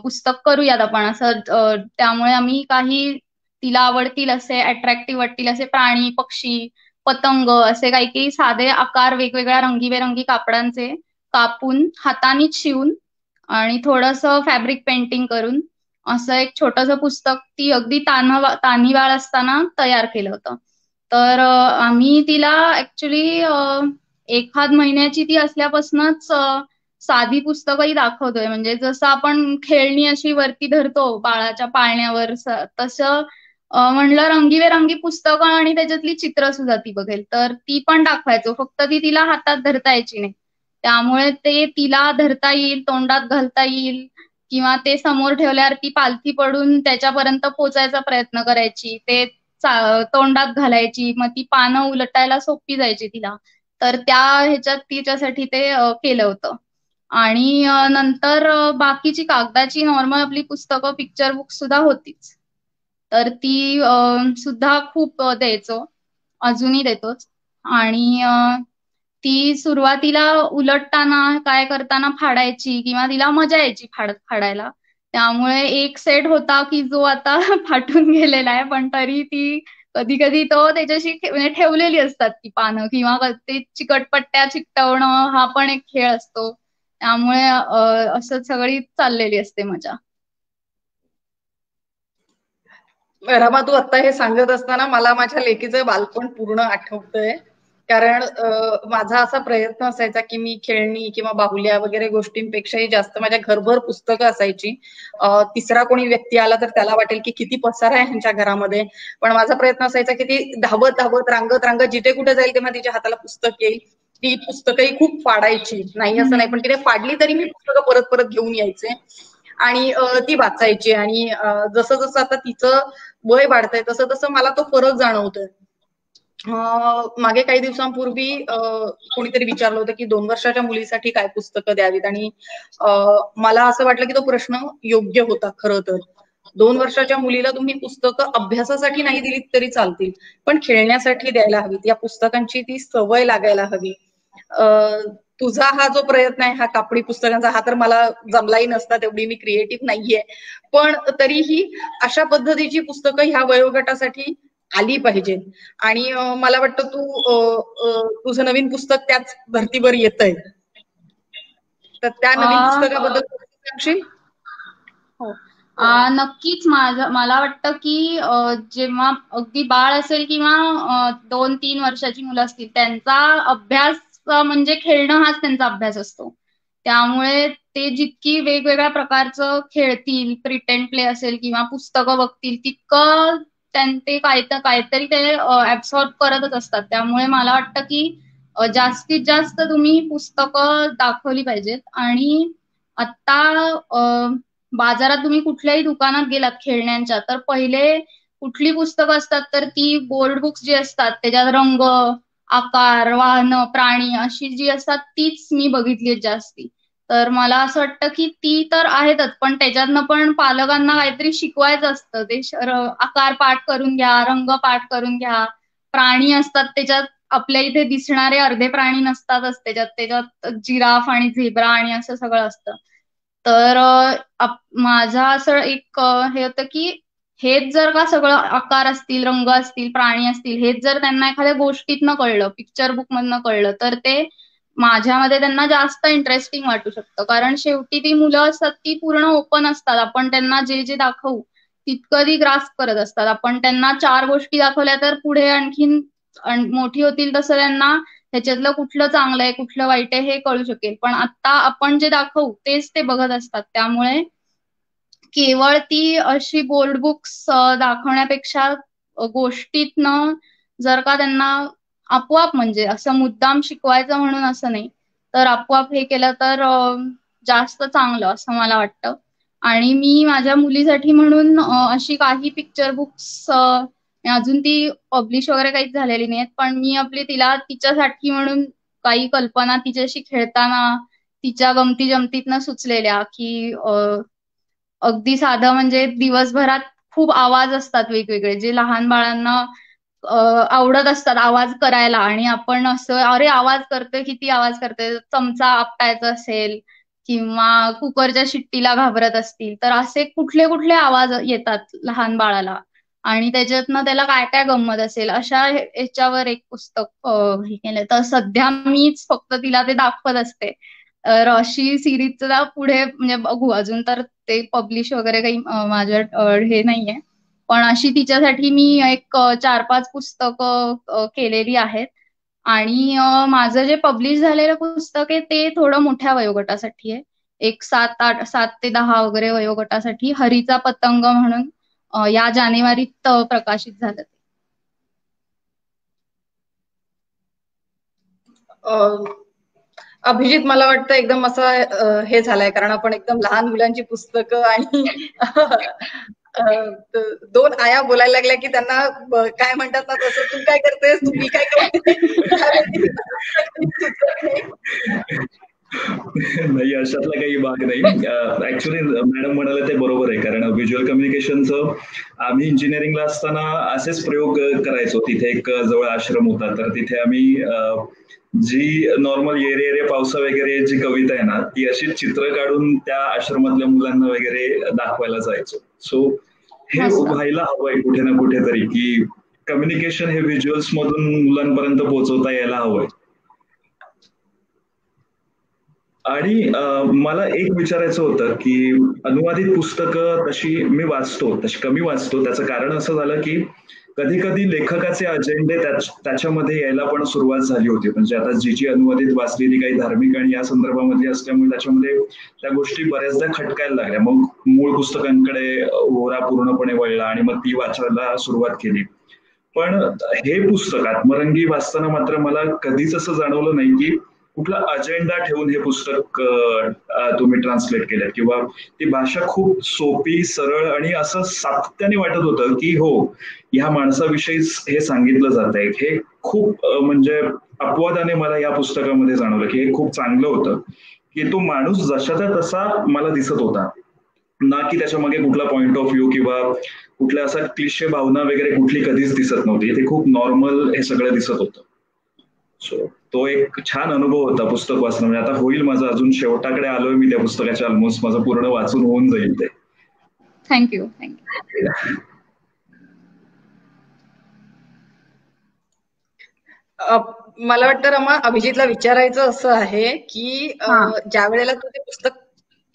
पुस्तक करूयात आपण असं. त्यामुळे आम्ही काही तिला आवडतील असे अट्रॅक्टिव्ह वाटतील असे प्राणी पक्षी पतंग असे काही काही साधे आकार वेगवेगळ्या रंगीबेरंगी कापडांचे कापून हातानेच शिवून आणि थोडंसं फॅब्रिक पेंटिंग करून असं एक छोटंसं पुस्तक ती अगदी तान्हीबाळ असताना तयार केलं होतं. तर आम्ही तिला ऍक्च्युली 1 महिन्याची ती असल्यापासूनच साधी पुस्तकही दाखवतोय. म्हणजे जसं आपण खेळणी अशी वरती धरतो बाळाच्या पाळण्यावर तसं म्हणलं रंगीबेरंगी पुस्तकं आणि त्याच्यातली चित्र सुद्धा ती बघेल तर ती पण दाखवायचो, फक्त ती तिला हातात धरता यायची नाही. त्यामुळे ते तिला धरता येईल, तोंडात घालता येईल किंवा ते समोर ठेवल्यावर ती पालथी पडून त्याच्यापर्यंत पोचायचा प्रयत्न करायची, ते तोंडात घालायची, मग ती पानं उलटायला सोपी जायची तिला. तर त्या ह्याच्यात तिच्यासाठी ते केलं होतं. आणि नंतर बाकीची कागदाची नॉर्मल आपली पुस्तकं पिक्चर बुक सुद्धा होतीच. तर ती सुद्धा खूप द्यायचो, अजूनही देतोच. आणि ती सुरुवातीला उलटताना काय करताना फाडायची किंवा तिला मजा यायची फाडायला. त्यामुळे एक सेट होता की जो आता फाटून गेलेला आहे, पण तरी ती कधी कधी तो त्याच्याशी म्हणजे ठेवलेली असतात ती पानं किंवा ते चिकटपट्ट्या चिकटवणं हा पण एक खेळ असतो. त्यामुळे असं सगळी चाललेली असते मजा. रमा, तू आता हे सांगत असताना मला माझ्या लेकीचं बालपण पूर्ण आठवतंय. कारण माझा असा प्रयत्न असायचा की मी खेळणी किंवा बाहुल्या वगैरे गोष्टींपेक्षाही जास्त माझ्या घरभर पुस्तकं असायची. तिसरा कोणी व्यक्ती आला तर त्याला वाटेल की किती पसारा आहे ह्यांच्या घरामध्ये, पण माझा प्रयत्न असायचा की ती धावत धावत रांगत रांगत जिथे कुठे जाईल तेव्हा तिच्या हाताला पुस्तक येईल. ती पुस्तकंही खूप फाडायची, नाही असं नाही, पण तिने फाडली तरी मी पुस्तकं परत परत घेऊन यायचे आणि ती वाचायची. आणि जसं जसं आता तिचं वय वाढतंय तसं तसं मला तो फरक जाणवतोय मागे काही दिवसांपूर्वी कोणीतरी विचारलं होतं की 2 वर्षाच्या मुलीसाठी काय पुस्तकं द्यावीत, आणि मला असं वाटलं की तो प्रश्न योग्य होता खरं तर. 2 वर्षाच्या मुलीला तुम्ही पुस्तकं अभ्यासासाठी नाही दिलीत तरी चालतील, पण खेळण्यासाठी द्यायला हवीत. या पुस्तकांची ती सवय लागायला हवी. तुझा हा जो प्रयत्न आहे, हा कापडी पुस्तकांचा, हा तर मला जमलाही नसता, तेवढी मी क्रिएटिव्ह नाहीये. पण तरीही अशा पद्धतीची पुस्तकं ह्या वयोगटासाठी आली पाहिजेत. आणि मला वाटतं तुझं नवीन पुस्तक त्याच धर्तीवर येतंय, तर त्या नवीन पुस्तकाबद्दल सांगशील? हो. नक्कीच मला वाटतं की जेव्हा अगदी बाळ असेल किंवा 2-3 वर्षाची मुलं असतील, त्यांचा अभ्यास म्हणजे खेळणं हाच त्यांचा अभ्यास असतो. त्यामुळे ते जितकी वेगवेगळ्या प्रकारचं खेळतील, प्रिटेंड प्ले असेल किंवा पुस्तकं बघतील, तितकं ते काहीतरी ते ऍब्सॉर्ब करतच असतात. त्यामुळे मला वाटतं की जास्तीत जास्त तुम्ही पुस्तकं दाखवली पाहिजेत. आणि आता बाजारात तुम्ही कुठल्याही दुकानात गेलात खेळण्यांच्या, तर पहिले कुठली पुस्तकं असतात, तर ती बोर्ड बुक्स जी असतात त्याच्यात रंग, आकार, वाहनं, प्राणी अशी जी असतात तीच मी बघितली जास्ती. तर मला असं वाटतं की ती तर आहेतच, पण त्याच्यातनं पण पालकांना काहीतरी शिकवायचं असतं. ते आकार पाठ करून घ्या, रंग पाठ करून घ्या, प्राणी असतात त्याच्यात आपल्या इथे दिसणारे अर्धे प्राणी नसतातच त्याच्यात जिराफ आणि झेब्रा आणि असं सगळं असतं. तर माझा असं एक हे होतं की हेच जर का सगळं आकार असतील, रंग असतील, प्राणी असतील, हेच जर त्यांना एखाद्या गोष्टीतनं कळलं, पिक्चर बुक मधनं कळलं, तर ते माझ्यामध्ये त्यांना जास्त इंटरेस्टिंग वाटू शकतं. कारण शेवटी ती मुलं असतात ती पूर्ण ओपन असतात. आपण त्यांना जे जे दाखवू तितकं ती ग्रास्प करत असतात. आपण त्यांना 4 गोष्टी दाखवल्या तर पुढे आणखीन मोठी होतील तसं त्यांना त्याच्यातलं कुठलं चांगलं आहे, कुठलं वाईट आहे हे कळू शकेल. पण आता आपण जे दाखवू तेच ते बघत असतात. त्यामुळे केवळ ती अशी बोर्ड बुक्स दाखवण्यापेक्षा गोष्टीतनं जर का त्यांना आपोआप, म्हणजे असं मुद्दाम शिकवायचं म्हणून असं नाही, तर आपोआप हे केलं तर जास्त चांगलं असं मला वाटतं. आणि मी माझ्या मुलीसाठी म्हणून अशी काही पिक्चर बुक्स अजून ती पब्लिश वगैरे काहीच झालेली नाहीत, पण मी तिला तिच्यासाठी म्हणून काही कल्पना तिच्याशी खेळताना तिच्या गमती जमतीतनं सुचलेल्या, की अगदी साधं म्हणजे दिवसभरात खूप आवाज असतात वेगवेगळे, जे लहान बाळांना आवडत असतात आवाज करायला. आणि आपण असं अरे आवाज करतोय, किती आवाज करतोय, चमचा आपटायचा असेल किंवा कुकरच्या शिट्टीला घाबरत असतील, तर असे कुठले कुठले आवाज येतात लहान बाळाला आणि त्याच्यातनं त्याला काय काय गंमत असेल, अशा ह्याच्यावर एक पुस्तक हे केलंय. तर सध्या मीच फक्त तिला ते दाखवत असते. तर अशी सिरीजचा पुढे म्हणजे बघू, अजून तर ते पब्लिश वगैरे काही माझ्या हे नाहीये, पण अशी तिच्यासाठी मी एक 4-5 पुस्तकं केलेली आहेत. आणि माझं जे पब्लिश झालेलं पुस्तक आहे ते थोडं मोठ्या वयोगटासाठी आहे. एक 7 ते 10 वगैरे वयोगटासाठी, हरीचा पतंग म्हणून या जानेवारीत प्रकाशित झालं. अभिजित, मला वाटतं एकदम असं हे झालंय, कारण आपण एकदम लहान मुलांची पुस्तकं आणि 2 आया बोलायला लागल्या की त्यांना काय म्हणतात ना तसं, तू काय करतेस, तू मी काय करते, नाही, अशातला काही भाग नाही. ऍक्च्युली मॅडम म्हणाले ते बरोबर आहे, कारण व्हिज्युअल कम्युनिकेशनचं आम्ही इंजिनिअरिंगला असताना असेच प्रयोग करायचो. तिथे एक जवळ आश्रम होता, तर तिथे आम्ही जी नॉर्मल येरे येरे पावसा वगैरे जी कविता आहे ना, ती अशी चित्र काढून त्या आश्रमातल्या मुलांना वगैरे दाखवायला जायचो. सो हे व्हायला हवंय कुठे ना कुठेतरी, की कम्युनिकेशन हे व्हिज्युअल्स मधून मुलांपर्यंत पोहोचवता यायला हवंय. आणि मला एक विचारायचं होतं की अनुवादित पुस्तकं तशी मी वाचतो, तशी कमी वाचतो. त्याचं कारण असं झालं की कधी कधी लेखकाचे अजेंडे त्याच्यामध्ये यायला पण सुरुवात झाली होती. म्हणजे आता जी अनुवादित वाचली ती काही धार्मिक आणि या संदर्भामधली असल्यामुळे त्याच्यामध्ये त्या गोष्टी बऱ्याचदा खटकायला लागल्या. मग मूळ पुस्तकांकडे ओरा पूर्णपणे वळला आणि मग ती वाचायला सुरुवात केली. पण हे पुस्तक आत्मरंगी वाचताना मात्र मला कधीच असं जाणवलं नाही की कुठला अजेंडा ठेवून हे पुस्तक तुम्ही ट्रान्सलेट केलं, किंवा ती भाषा खूप सोपी, सरळ आणि असं सातत्याने वाटत होतं की हो, ह्या माणसाविषयीच हे सांगितलं जात आहे. हे खूप म्हणजे अपवादाने मला या पुस्तकामध्ये जाणवलं की हे खूप चांगलं होतं, की तो माणूस जशाचा तसा मला दिसत होता, ना की त्याच्या मागे कुठला पॉइंट ऑफ व्ह्यू किंवा कुठल्या असा क्लिशे भावना वगैरे कुठली कधीच दिसत नव्हती. ते खूप नॉर्मल हे सगळं दिसत होतं. सो तो एक छान अनुभव होता पुस्तक वाचणं. म्हणजे आता होईल माझं, अजून शेवटाकडे आलोय मी त्या पुस्तकाच्या, ऑलमोस्ट माझं पूर्ण वाचून होऊन जाईल ते. थँक्यू. मला वाटतं रमा, अभिजितला विचारायचं असं आहे की ज्या वेळेला तू ते पुस्तक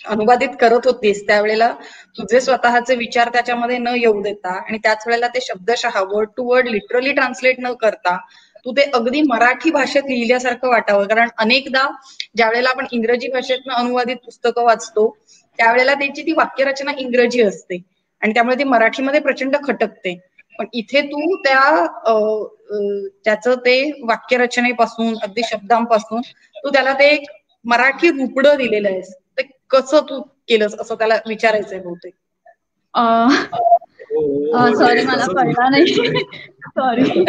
अनुवादित करत होतीस त्यावेळेला तुझे स्वतःचे विचार त्याच्यामध्ये न येऊ देता आणि त्याच वेळेला ते शब्दशः word to word literally translate न करता तू ते अगदी मराठी भाषेत लिहिल्यासारखं वाटावं. कारण अनेकदा ज्या वेळेला आपण इंग्रजी भाषेतनं अनुवादित पुस्तकं वाचतो त्यावेळेला त्यांची ती वाक्यरचना इंग्रजी असते आणि त्यामुळे ती मराठीमध्ये प्रचंड खटकते. पण इथे तू त्याचं ते वाक्यरचनेपासून अगदी शब्दांपासून तू त्याला ते एक मराठी रूपडं दिलेलं आहेस. ते कसं तू केलंस असं त्याला विचारायचंय बहुतेक. सॉरी, मला कळलं नाही. सॉरी.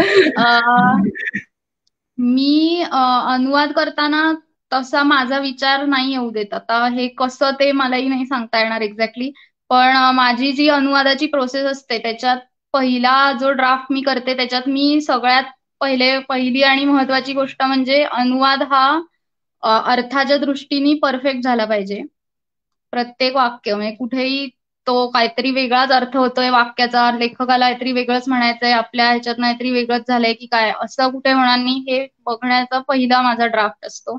मी अनुवाद करताना तसा माझा विचार नाही येऊ देत. आता हे कसं ते मलाही नाही सांगता येणार एक्झॅक्टली. पण माझी जी अनुवादाची प्रोसेस असते त्याच्यात पहिला जो ड्राफ्ट मी करते त्याच्यात मी सगळ्यात पहिली आणि महत्वाची गोष्ट म्हणजे अनुवाद हा अर्थाच्या दृष्टीने परफेक्ट झाला पाहिजे. प्रत्येक वाक्य म्हणजे कुठेही तो काहीतरी वेगळाच अर्थ होतोय वाक्याचा, लेखकाला काहीतरी वेगळंच म्हणायचंय, आपल्या ह्याच्यात काहीतरी वेगळंच झालंय की काय, असं कुठे होणार नाही हे बघण्याचा पहिला माझा ड्राफ्ट असतो.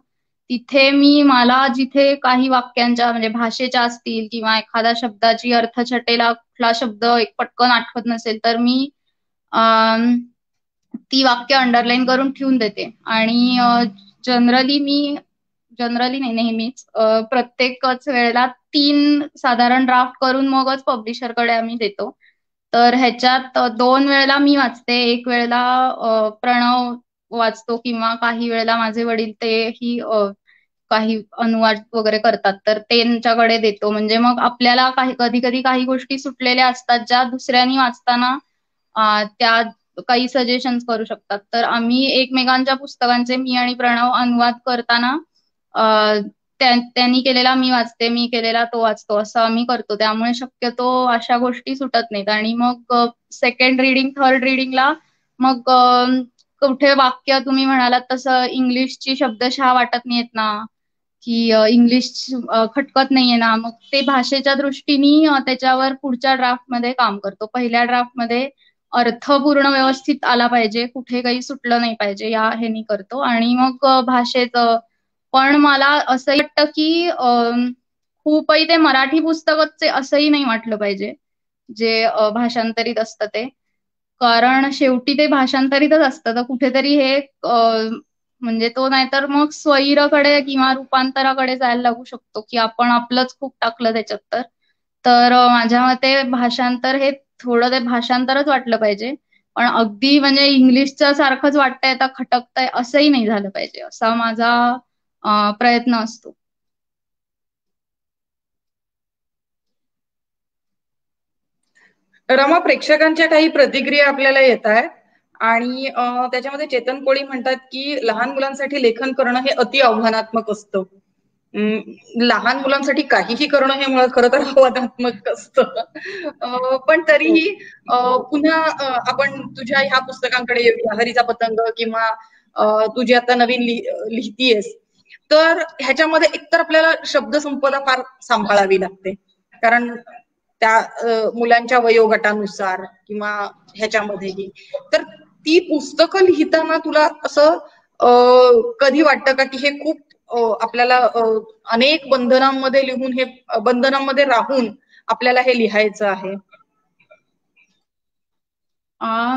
तिथे मला जिथे काही वाक्यांच्या म्हणजे भाषेच्या असतील किंवा एखाद्या शब्दाची अर्थछटेला कुठला शब्द एक पटकन आठवत नसेल तर मी ती वाक्य अंडरलाईन करून ठेवून देते. आणि जनरली नाही, नेहमीच प्रत्येकच वेळेला 3 साधारण ड्राफ्ट करून मगच पब्लिशरकडे आम्ही देतो. तर ह्याच्यात 2 वेळेला मी वाचते, 1 वेळेला प्रणव वाचतो किंवा काही वेळेला माझे वडील तेही काही अनुवाद वगैरे करतात तर त्यांच्याकडे देतो. म्हणजे मग आपल्याला कधी कधी काही गोष्टी सुटलेल्या असतात ज्या दुसऱ्यांनी वाचताना त्या काही सजेशन्स करू शकतात. तर आम्ही एकमेकांच्या पुस्तकांचे मी आणि प्रणव अनुवाद करताना त्यांनी केलेला मी वाचते, मी केलेला तो वाचतो, असं आम्ही करतो. त्यामुळे शक्यतो अशा गोष्टी सुटत नाहीत. आणि मग सेकंड रिडिंग, थर्ड रिडिंगला मग कुठे वाक्य तुम्ही म्हणालात तसं इंग्लिशची शब्दशः वाटत नाहीत ना, की इंग्लिश खटकत नाहीये ना, मग ते भाषेच्या दृष्टीने त्याच्यावर पुढच्या ड्राफ्टमध्ये काम करतो. पहिल्या ड्राफ्टमध्ये अर्थ पूर्ण व्यवस्थित आला पाहिजे, कुठे काही सुटलं नाही पाहिजे या ह्यानी करतो. आणि मग भाषेचं पण मला असंही वाटतं की खूपही ते मराठी पुस्तकच असंही नाही वाटलं पाहिजे जे भाषांतरित असतं ते. कारण शेवटी ते भाषांतरितच असतं, तर कुठेतरी हे म्हणजे तो नाहीतर मग स्वैरकडे किंवा रूपांतराकडे जायला लागू शकतो की आपण आपलंच खूप टाकलं त्याच्यात. तर माझ्या मते भाषांतर हे थोडं ते भाषांतरच वाटलं पाहिजे, पण अगदी म्हणजे इंग्लिशच्या सारखंच वाटतंय आता खटकतंय असंही नाही झालं पाहिजे, असा माझा प्रयत्न असतो. रमा, प्रेक्षकांच्या काही प्रतिक्रिया आपल्याला येत आहेत आणि त्याच्यामध्ये चेतन कोळी म्हणतात की लहान मुलांसाठी लेखन करणं हे अति आव्हानात्मक असतं. लहान मुलांसाठी काहीही करणं हे मुळात खरं तर आव्हानात्मक असतं. पण तरीही पुन्हा आपण तुझ्या ह्या पुस्तकांकडे येऊया, हरीचा पतंग किंवा तू जे आता नवीन लिहितीयस, तर ह्याच्यामध्ये एकतर आपल्याला शब्दसंपदा फार सांभाळावी लागते, कारण त्या मुलांच्या वयोगटानुसार किंवा ह्याच्यामध्येही. तर ती पुस्तकं लिहिताना तुला असं कधी वाटतं का की हे खूप आपल्याला अनेक बंधनांमध्ये लिहून, हे बंधनांमध्ये राहून आपल्याला हे लिहायचं आहे?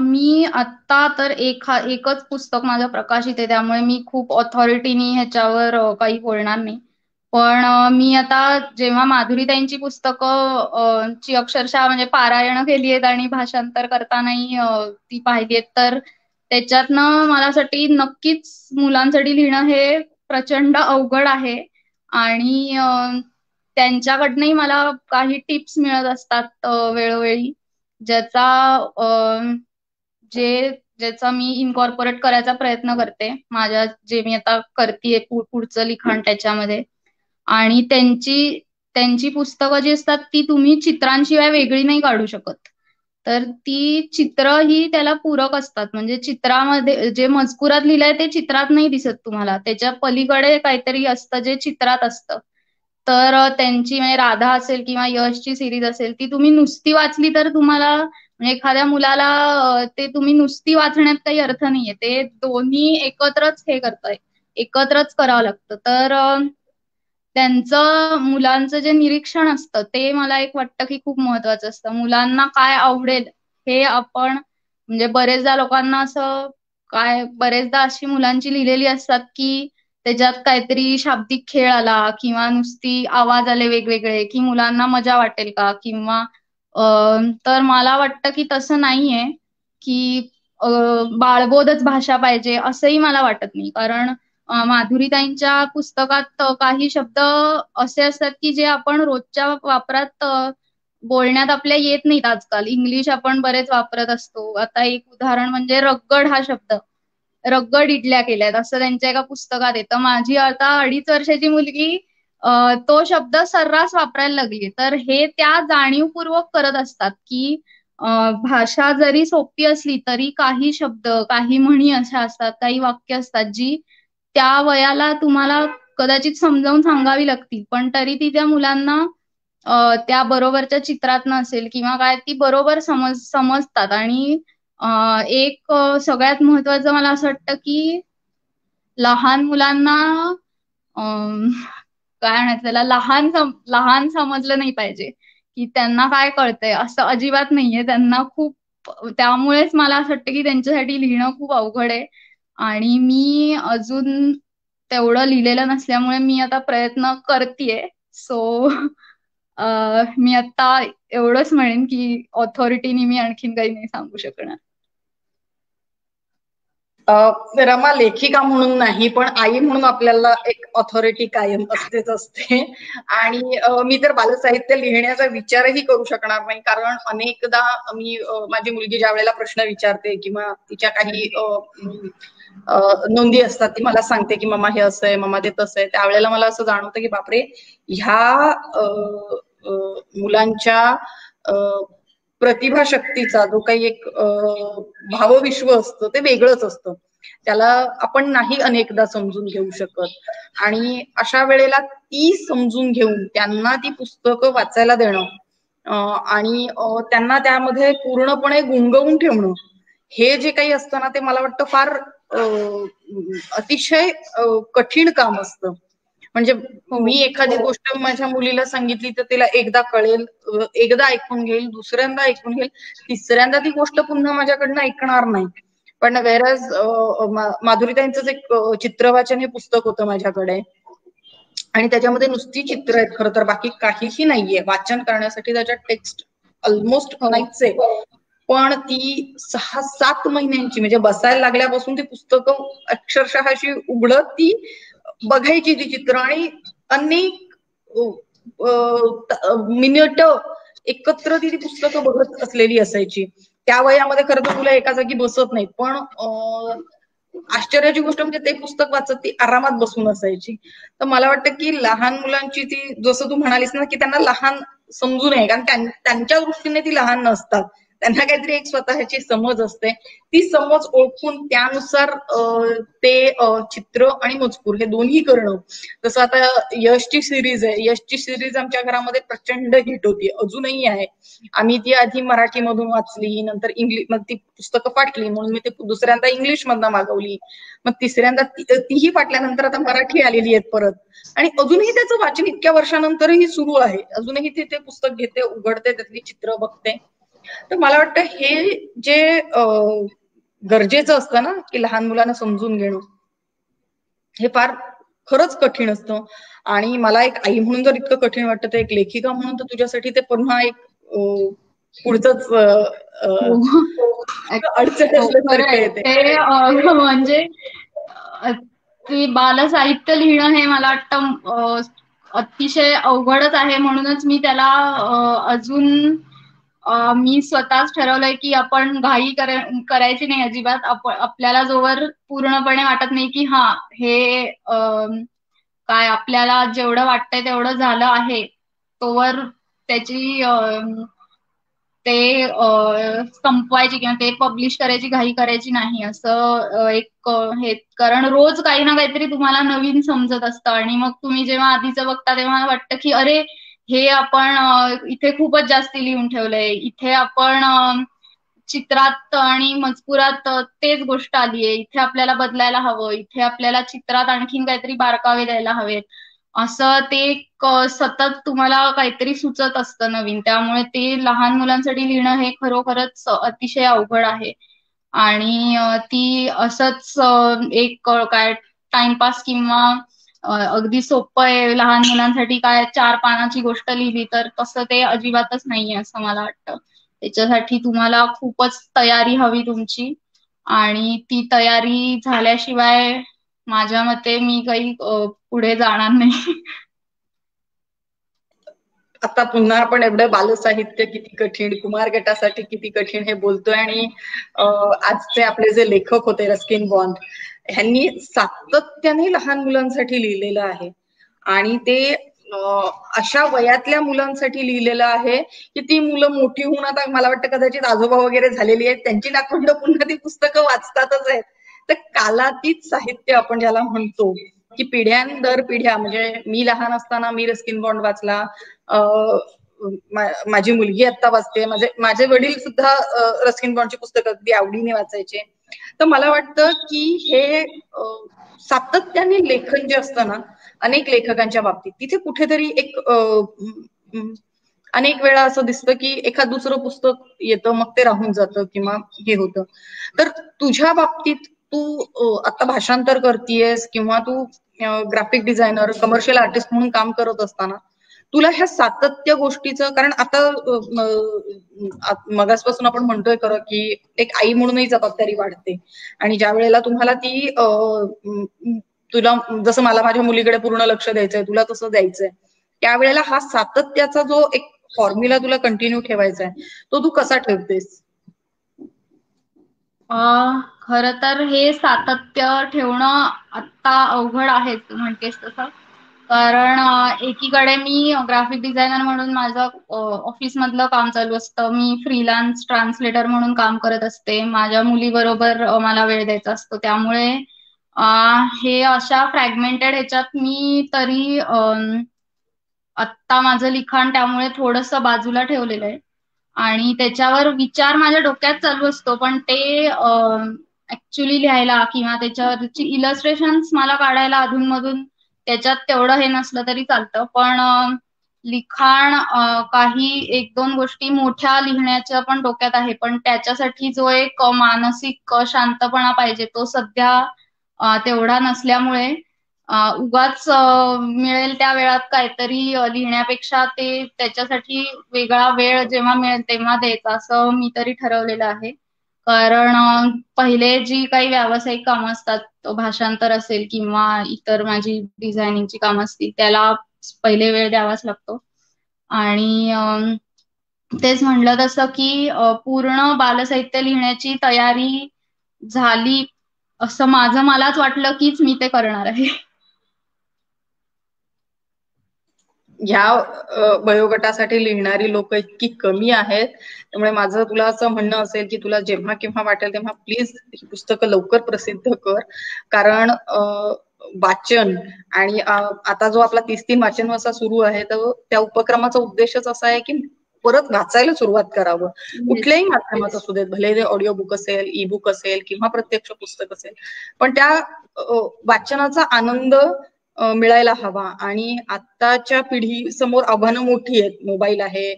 मी आत्ता तर एकच पुस्तक माझं प्रकाशित आहे, त्यामुळे मी खूप ऑथॉरिटीनी ह्याच्यावर काही बोलणार नाही. पण मी आता जेव्हा माधुरीताईंची पुस्तकं ची अक्षरशः म्हणजे पारायण केली आहेत आणि भाषांतर करतानाही ती पाहिली आहेत, तर त्याच्यातनं मलासाठी नक्कीच मुलांसाठी लिहिणं हे प्रचंड अवघड आहे आणि त्यांच्याकडनंही मला काही टिप्स मिळत असतात वेळोवेळी, ज्याचा मी इनकॉर्पोरेट करायचा प्रयत्न करते माझ्या जे मी आता करतेय पुढचं लिखाण त्याच्यामध्ये. आणि त्यांची पुस्तकं जी असतात ती तुम्ही चित्रांशिवाय वेगळी नाही काढू शकत. तर ती चित्र ही त्याला पूरक असतात. म्हणजे चित्रामध्ये जे मजकुरात लिहिलंय ते चित्रात नाही दिसत तुम्हाला, त्याच्या पलीकडे काहीतरी असतं जे चित्रात असतं. तर त्यांची म्हणजे राधा असेल किंवा यशची सिरीज असेल ती तुम्ही नुसती वाचली तर तुम्हाला म्हणजे एखाद्या मुलाला ते तुम्ही नुसती वाचण्यात काही अर्थ नाहीये, ते दोन्ही एकत्रच एकत्रच करावं लागतं. तर त्यांचं मुलांचं जे निरीक्षण असतं ते मला एक वाटतं की खूप महत्वाचं असतं. मुलांना काय आवडेल हे आपण म्हणजे बरेचदा अशी मुलांची लिहिलेली असतात की त्याच्यात काहीतरी शाब्दिक खेळ आला किंवा नुसती आवाज आले वेगवेगळे की मुलांना मजा वाटेल का, किंवा तर मला वाटतं की तसं नाहीये की बाळबोधच भाषा पाहिजे असंही मला वाटत नाही. कारण माधुरीताईंच्या पुस्तकात काही शब्द असे असतात की जे आपण रोजच्या वापरात बोलण्यात आपल्या येत नाहीत आजकाल. इंग्लिश आपण बरेच वापरत असतो. आता एक उदाहरण म्हणजे रग्गड हा शब्द, रग्गड इडल्या केल्यात असं त्यांच्या एका पुस्तकात येतं. माझी आता 2.5 वर्षाची मुलगी तो शब्द सर्रास वापरायला लागली. तर हे त्या जाणीवपूर्वक करत असतात की भाषा जरी सोपी असली तरी काही शब्द, काही म्हणी अशा असतात, काही वाक्य असतात जी त्या वयाला तुम्हाला कदाचित समजावून सांगावी लागतील, पण तरी ती त्या मुलांना त्या बरोबरच्या चित्रात नसेल किंवा काय ती बरोबर समजतात. आणि एक सगळ्यात महत्वाचं मला असं वाटतं की लहान मुलांना काय म्हणायचं त्याला, लहान समजलं नाही पाहिजे की त्यांना काय कळतंय, असं अजिबात नाहीये. त्यांना खूप, त्यामुळेच मला असं वाटतं की त्यांच्यासाठी लिहिणं खूप अवघड आहे. आणि मी अजून तेवढं लिहिलेलं नसल्यामुळे मी आता प्रयत्न करतेय. सो मी आता एवढंच म्हणेन की ऑथॉरिटीनी मी आणखीन काही नाही सांगू शकणार. रमा लेखिका म्हणून नाही, पण आई म्हणून आपल्याला एक ऑथॉरिटी कायम असतेच असते. आणि मी तर बालसाहित्य लिहिण्याचा विचारही करू शकणार नाही, कारण अनेकदा मी माझी मुलगी ज्या वेळेला प्रश्न विचारते किंवा तिच्या काही नोंदी असतात, ती मला सांगते की मम्मा हे असं आहे, मम्मा ते तसं आहे. त्यावेळेला मला असं जाणवतं की बापरे, ह्या मुलांच्या प्रतिभा शक्तीचा जो काही एक भावविश्व असतं ते वेगळंच असतं. त्याला आपण नाही अनेकदा समजून घेऊ शकत. आणि अशा वेळेला ती समजून घेऊन त्यांना ती पुस्तकं वाचायला देणं आणि त्यांना त्यामध्ये पूर्णपणे गुंगवून ठेवणं, हे जे काही असतं ना ते मला वाटतं फार अतिशय कठीण काम असतं. म्हणजे मी एखादी गोष्ट माझ्या मुलीला सांगितली तर तिला एकदा कळेल, एकदा ऐकून घेईल, दुसऱ्यांदा ऐकून घेईल, तिसऱ्यांदा ती गोष्ट पुन्हा माझ्याकडनं ऐकणार नाही. पण वेरॅज माधुरीताईंचंच एक चित्रवाचन हे पुस्तक होतं माझ्याकडे, आणि त्याच्यामध्ये नुसती चित्र आहेत खरं तर, बाकी काहीही नाहीये. वाचन करण्यासाठी त्याच्यात टेक्स्ट ऑलमोस्ट नाहीच आहे. पण ती 6-7 महिन्यांची, म्हणजे बसायला लागल्यापासून ती पुस्तकं अक्षरशः अशी उघडत ती बघायची ती चित्र, आणि अनेक मिनिट एकत्र ती पुस्तकं बघत असलेली असायची. त्या वयामध्ये खरं तर मुलं एका जागी बसत नाहीत, पण आश्चर्याची गोष्ट म्हणजे ते पुस्तक वाचत ती आरामात बसून असायची. तर मला वाटतं की लहान मुलांची ती, जसं तू म्हणालीस ना की त्यांना लहान समजू नये, कारण त्यांच्या दृष्टीने ती लहान नसतात, त्यांना काहीतरी एक स्वतःची समज असते. ती समज ओळखून त्यानुसार ते चित्र आणि मजकूर हे दोन्ही करणं. जसं आता यशची सिरीज आहे, यशची सिरीज आमच्या घरामध्ये प्रचंड हिट होती, अजूनही आहे. आम्ही ती आधी मराठीमधून वाचली, नंतर इंग्लिश, मग ती पुस्तकं फाटली म्हणून मी ते दुसऱ्यांदा इंग्लिश मधनं मागवली, मग तिसऱ्यांदा तीही फाटल्यानंतर आता मराठी आलेली आहेत परत, आणि अजूनही त्याचं वाचन इतक्या वर्षानंतरही सुरू आहे. अजूनही ते पुस्तक घेते, उघडते, त्यातली चित्र बघते. तर मला वाटतं हे जे गरजेचं असतं ना की लहान मुलांना समजून घेणं, हे फार खरंच कठीण असतं. आणि मला एक आई म्हणून जर इतकं कठीण वाटतं, तर एक लेखिका म्हणून तर तुझ्यासाठी ते पुन्हा एक पुढचंच अडचण असल्यासारखं येते. म्हणजे की बालसाहित्य लिहिणं हे मला वाटतं अतिशय अवघडच आहे. म्हणूनच मी त्याला अजून मी स्वतःच ठरवलंय की आपण घाई करायची नाही अजिबात. आपल्याला जोवर पूर्णपणे वाटत नाही की हा हे काय आपल्याला जेवढं वाटतंय तेवढं झालं आहे, तोवर त्याची ते संपवायची किंवा ते पब्लिश करायची घाई करायची नाही, असं एक हे. कारण रोज काही ना काहीतरी तुम्हाला नवीन समजत असतं आणि मग तुम्ही जेव्हा आधीचं बघता तेव्हा वाटतं की अरे हे आपण इथे खूपच जास्ती लिहून ठेवलंय, इथे आपण चित्रात आणि मजकुरात तेच गोष्ट आलीये, इथे आपल्याला बदलायला हवं, इथे आपल्याला चित्रात आणखीन काहीतरी बारकावे द्यायला हवेत, असं ते सतत तुम्हाला काहीतरी सुचत असतं नवीन. त्यामुळे ते लहान मुलांसाठी लिहिणं हे खरोखरच अतिशय अवघड आहे. आणि ती असंच एक काय टाइमपास किंवा अगदी सोपं आहे लहान मुलांसाठी काय 4 पानाची गोष्ट लिहिली तर, तसं ते अजिबातच नाहीये असं मला वाटतं. त्याच्यासाठी तुम्हाला खूपच तयारी हवी तुमची, आणि ती तयारी झाल्याशिवाय माझ्या मते मी काही पुढे जाणार नाही. आता पुन्हा आपण एवढं बालसाहित्य किती कठीण, कुमार गटासाठी किती कठीण हे बोलतोय, आणि आजचे आपले जे लेखक होते रस्किन बॉन्ड, ह्यांनी सातत्याने लहान मुलांसाठी लिहिलेलं आहे. आणि ते अशा वयातल्या मुलांसाठी लिहिलेलं आहे की ती मुलं मोठी होऊन आता मला वाटतं कदाचित आजोबा वगैरे झालेली आहेत, त्यांची नातवंड पुन्हा ती पुस्तकं वाचतातच आहेत. तर कालातीत साहित्य आपण ज्याला म्हणतो की पिढ्यानंतर पिढ्या, म्हणजे मी लहान असताना मी रस्किन बॉन्ड वाचला, माझी मुलगी आता वाचते, माझे वडील सुद्धा रस्किन बॉन्डची पुस्तकं अगदी आवडीने वाचायचे. तर मला वाटतं की हे सातत्याने लेखन जे असतं ना अनेक लेखकांच्या बाबतीत, तिथे कुठेतरी एक अनेक वेळा असं दिसतं की एखाद दुसरं पुस्तक येतं मग ते राहून जातं किंवा हे होतं. तर तुझ्या बाबतीत तू आता भाषांतर करतेयस किंवा तू ग्राफिक डिझायनर, कमर्शियल आर्टिस्ट म्हणून काम करत असताना तुला ह्या सातत्य गोष्टीचं, कारण आता मगासपासून आपण म्हणतोय खरं की एक आई म्हणूनही जबाबदारी वाढते, आणि ज्या वेळेला तुम्हाला ती तुला जसं मला माझ्या मुलीकडे पूर्ण लक्ष द्यायचंय, तुला तसं द्यायचंय, त्यावेळेला हा सातत्याचा जो एक फॉर्म्युला तुला कंटिन्यू ठेवायचा आहे तो तू कसा ठेवतेस? खरं तर हे सातत्य ठेवणं आता अवघड आहे म्हणतेस तसं. कारण एकीकडे मी ग्राफिक डिझायनर म्हणून माझं ऑफिस मधलं काम चालू असतं, मी फ्रीलान्स ट्रान्सलेटर म्हणून काम करत असते, माझ्या मुलीबरोबर मला वेळ द्यायचा असतो. त्यामुळे हे अशा फ्रॅगमेंटेड ह्याच्यात मी तरी आत्ता माझं लिखाण त्यामुळे थोडंसं बाजूला ठेवलेलं आहे, आणि त्याच्यावर विचार माझ्या डोक्यात चालू असतो, पण ते ऍक्च्युली लिहायला किंवा त्याच्यावरची इलस्ट्रेशन्स मला काढायला अधूनमधून त्याच्यात तेवढं हे नसलं तरी चालतं. पण लिखाण काही 1-2 गोष्टी मोठ्या लिहिण्याच्या पण डोक्यात आहे, पण त्याच्यासाठी जो एक मानसिक शांतपणा पाहिजे तो सध्या तेवढा नसल्यामुळे उगाच मिळेल त्या वेळात काहीतरी लिहिण्यापेक्षा ते त्याच्यासाठी वेगळा वेळ जेव्हा मिळेल तेव्हा द्यायचा, असं मी तरी ठरवलेलं आहे. कारण पहिले जी काही व्यावसायिक कामं असतात, भाषांतर असेल किंवा इतर माझी डिझायनिंगची कामं असतील, त्याला पहिले वेळ द्यावाच लागतो. आणि तेच म्हणलं तसं की पूर्ण बालसाहित्य लिहिण्याची तयारी झाली असं मलाच वाटलं कीच मी ते करणार आहे. ह्या वयोगटासाठी लिहिणारी लोक इतकी कमी आहेत, त्यामुळे माझं तुला असं म्हणणं असेल की तुला जेव्हा केव्हा वाटेल तेव्हा प्लीज ही पुस्तकं लवकर प्रसिद्ध कर. कारण वाचन, आणि आता जो आपला 30-3 वाचन वसा सुरू आहे, तर त्या उपक्रमाचा उद्देशच असा आहे की परत वाचायला सुरुवात करावं, कुठल्याही माध्यमात असू देत, भले ते ऑडिओ बुक असेल, ई बुक असेल किंवा प्रत्यक्ष पुस्तक असेल, पण त्या वाचनाचा आनंद मिळायला हवा. आणि आताच्या पिढी समोर आव्हानं मोठी आहेत, मोबाईल आहे,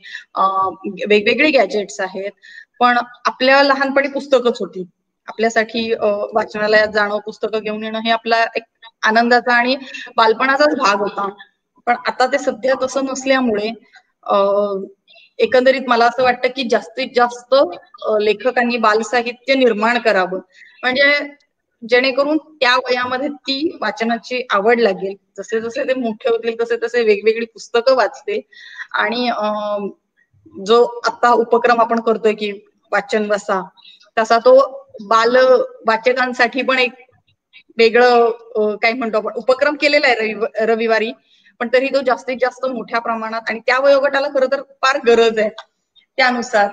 वेगवेगळे गॅजेट्स आहेत, पण आपल्या लहानपणी पुस्तकच होती. आपल्यासाठी वाचनालयात जाणं, पुस्तकं घेऊन येणं हे आपला एक आनंदाचा आणि बालपणाचाच भाग होता. पण आता ते सध्या तसं नसल्यामुळे एकंदरीत मला असं वाटतं की जास्तीत जास्त लेखकांनी बालसाहित्य निर्माण करावं. म्हणजे जेणेकरून त्या वयामध्ये ती वाचनाची आवड लागेल. जसे जसे ते मोठे होतील तसे तसे वेगवेगळी पुस्तकं वाचतील. आणि जो आता उपक्रम आपण करतोय की वाचन वसा, तसा तो बाल वाचकांसाठी पण एक वेगळं काय म्हणतो आपण उपक्रम केलेला आहे रविवारी. पण तरी तो जास्तीत जास्त मोठ्या प्रमाणात आणि त्या वयोगटाला खरं तर फार गरज आहे त्यानुसार.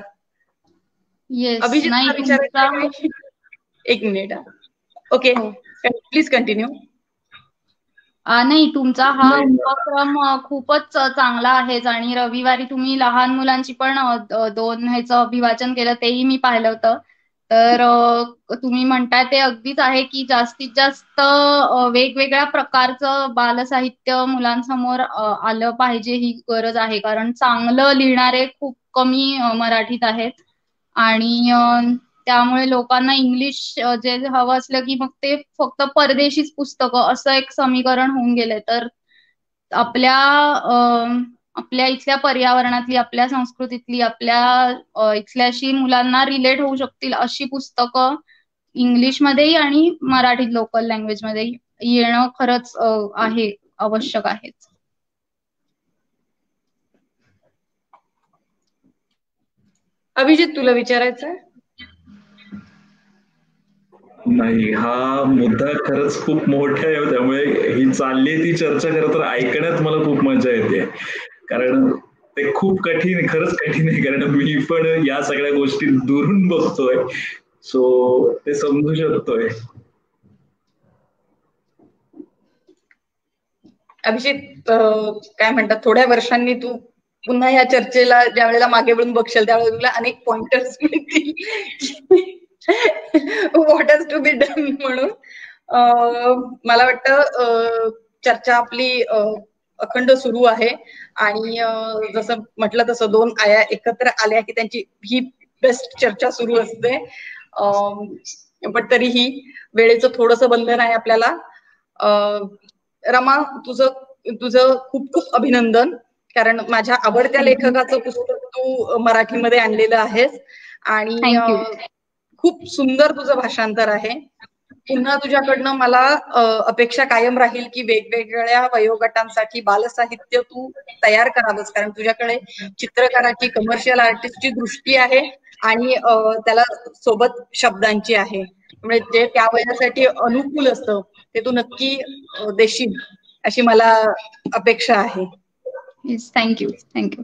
येस, अभिजित नाही विचारायचं तुमचा काय? एक मिनिट. ओके, हो. Please continue. नाही, तुमचा हा नाही, उपक्रम खूपच चांगला आहेच. आणि रविवारी तुम्ही लहान मुलांची पण 2 ह्याचं अभिवाचन केलं, तेही मी पाहिलं होतं. तर तुम्ही म्हणताय ते अगदीच आहे की जास्तीत जास्त वेगवेगळ्या प्रकारचं बालसाहित्य मुलांसमोर आलं पाहिजे, ही गरज आहे. कारण चांगलं लिहिणारे खूप कमी मराठीत आहेत. आणि त्यामुळे लोकांना इंग्लिश जे हवं असलं की मग ते फक्त परदेशीच पुस्तकं असं एक समीकरण होऊन गेले. तर आपल्या आपल्या इथल्या पर्यावरणातली, आपल्या संस्कृतीतली, आपल्या इथल्याशी मुलांना रिलेट होऊ शकतील अशी पुस्तकं इंग्लिशमध्येही आणि मराठी लोकल लँग्वेजमध्ये येणं खरंच आहे, आवश्यक आहे. अभिजित, तुला विचारायचंय? नाही, हा मुद्दा खरंच खूप मोठा आहे. त्यामुळे ही चालली ती चर्चा खरं तर ऐकण्यात मला खूप मजा येते. कारण ते खूप कठीण आहे, खरंच कठीण आहे. कारण मी पण या सगळ्या गोष्टी दुरून बघतोय, सो ते समजू शकतोय. अभिजित, काय म्हणतात, थोड्या वर्षांनी तू पुन्हा या चर्चेला ज्या वेळेला मागे वळून बघशील त्यावेळेला तुला अनेक पॉइंटर्स मिळतील what has to be done म्हणून. मला वाटतं चर्चा आपली अखंड सुरू आहे. आणि जसं म्हटलं तसं 2 आया एकत्र आल्या की त्यांची ही बेस्ट चर्चा सुरू असते. पण तरीही वेळेचं थोडंसं बंधन आहे आपल्याला. रमा, तुझं खूप खूप अभिनंदन, कारण माझ्या आवडत्या लेखकाचं पुस्तक तू मराठीमध्ये आणलेलं आहेस. आणि थँक्यू. खूप सुंदर तुझं भाषांतर आहे. पुन्हा तुझ्याकडनं मला अपेक्षा कायम राहील की वेगवेगळ्या वयोगटांसाठी बालसाहित्य तू तयार करावंस, कारण तुझ्याकडे चित्रकाराची, कमर्शियल आर्टिस्टची दृष्टी आहे आणि त्याला सोबत शब्दांची आहे. म्हणजे जे त्या वयासाठी अनुकूल असतं ते तू नक्की देशील अशी मला अपेक्षा आहे. Yes, thank you. थँक्यू.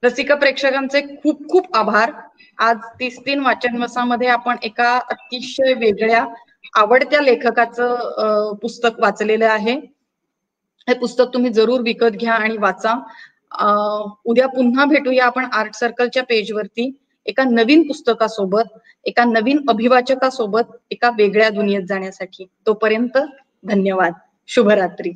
रसिका प्रेक्षकांचे खूप खूप आभार. आज 30 वाचनवसामध्ये आपण एका अतिशय वेगळ्या आवडत्या लेखकाचं पुस्तक वाचलेलं आहे. हे पुस्तक तुम्ही जरूर विकत घ्या आणि वाचा. उद्या पुन्हा भेटूया आपण आर्ट सर्कलच्या पेजवरती एका नवीन पुस्तकासोबत, एका नवीन अभिवाचकासोबत, एका वेगळ्या दुनियेत जाण्यासाठी. तोपर्यंत धन्यवाद. शुभरात्री.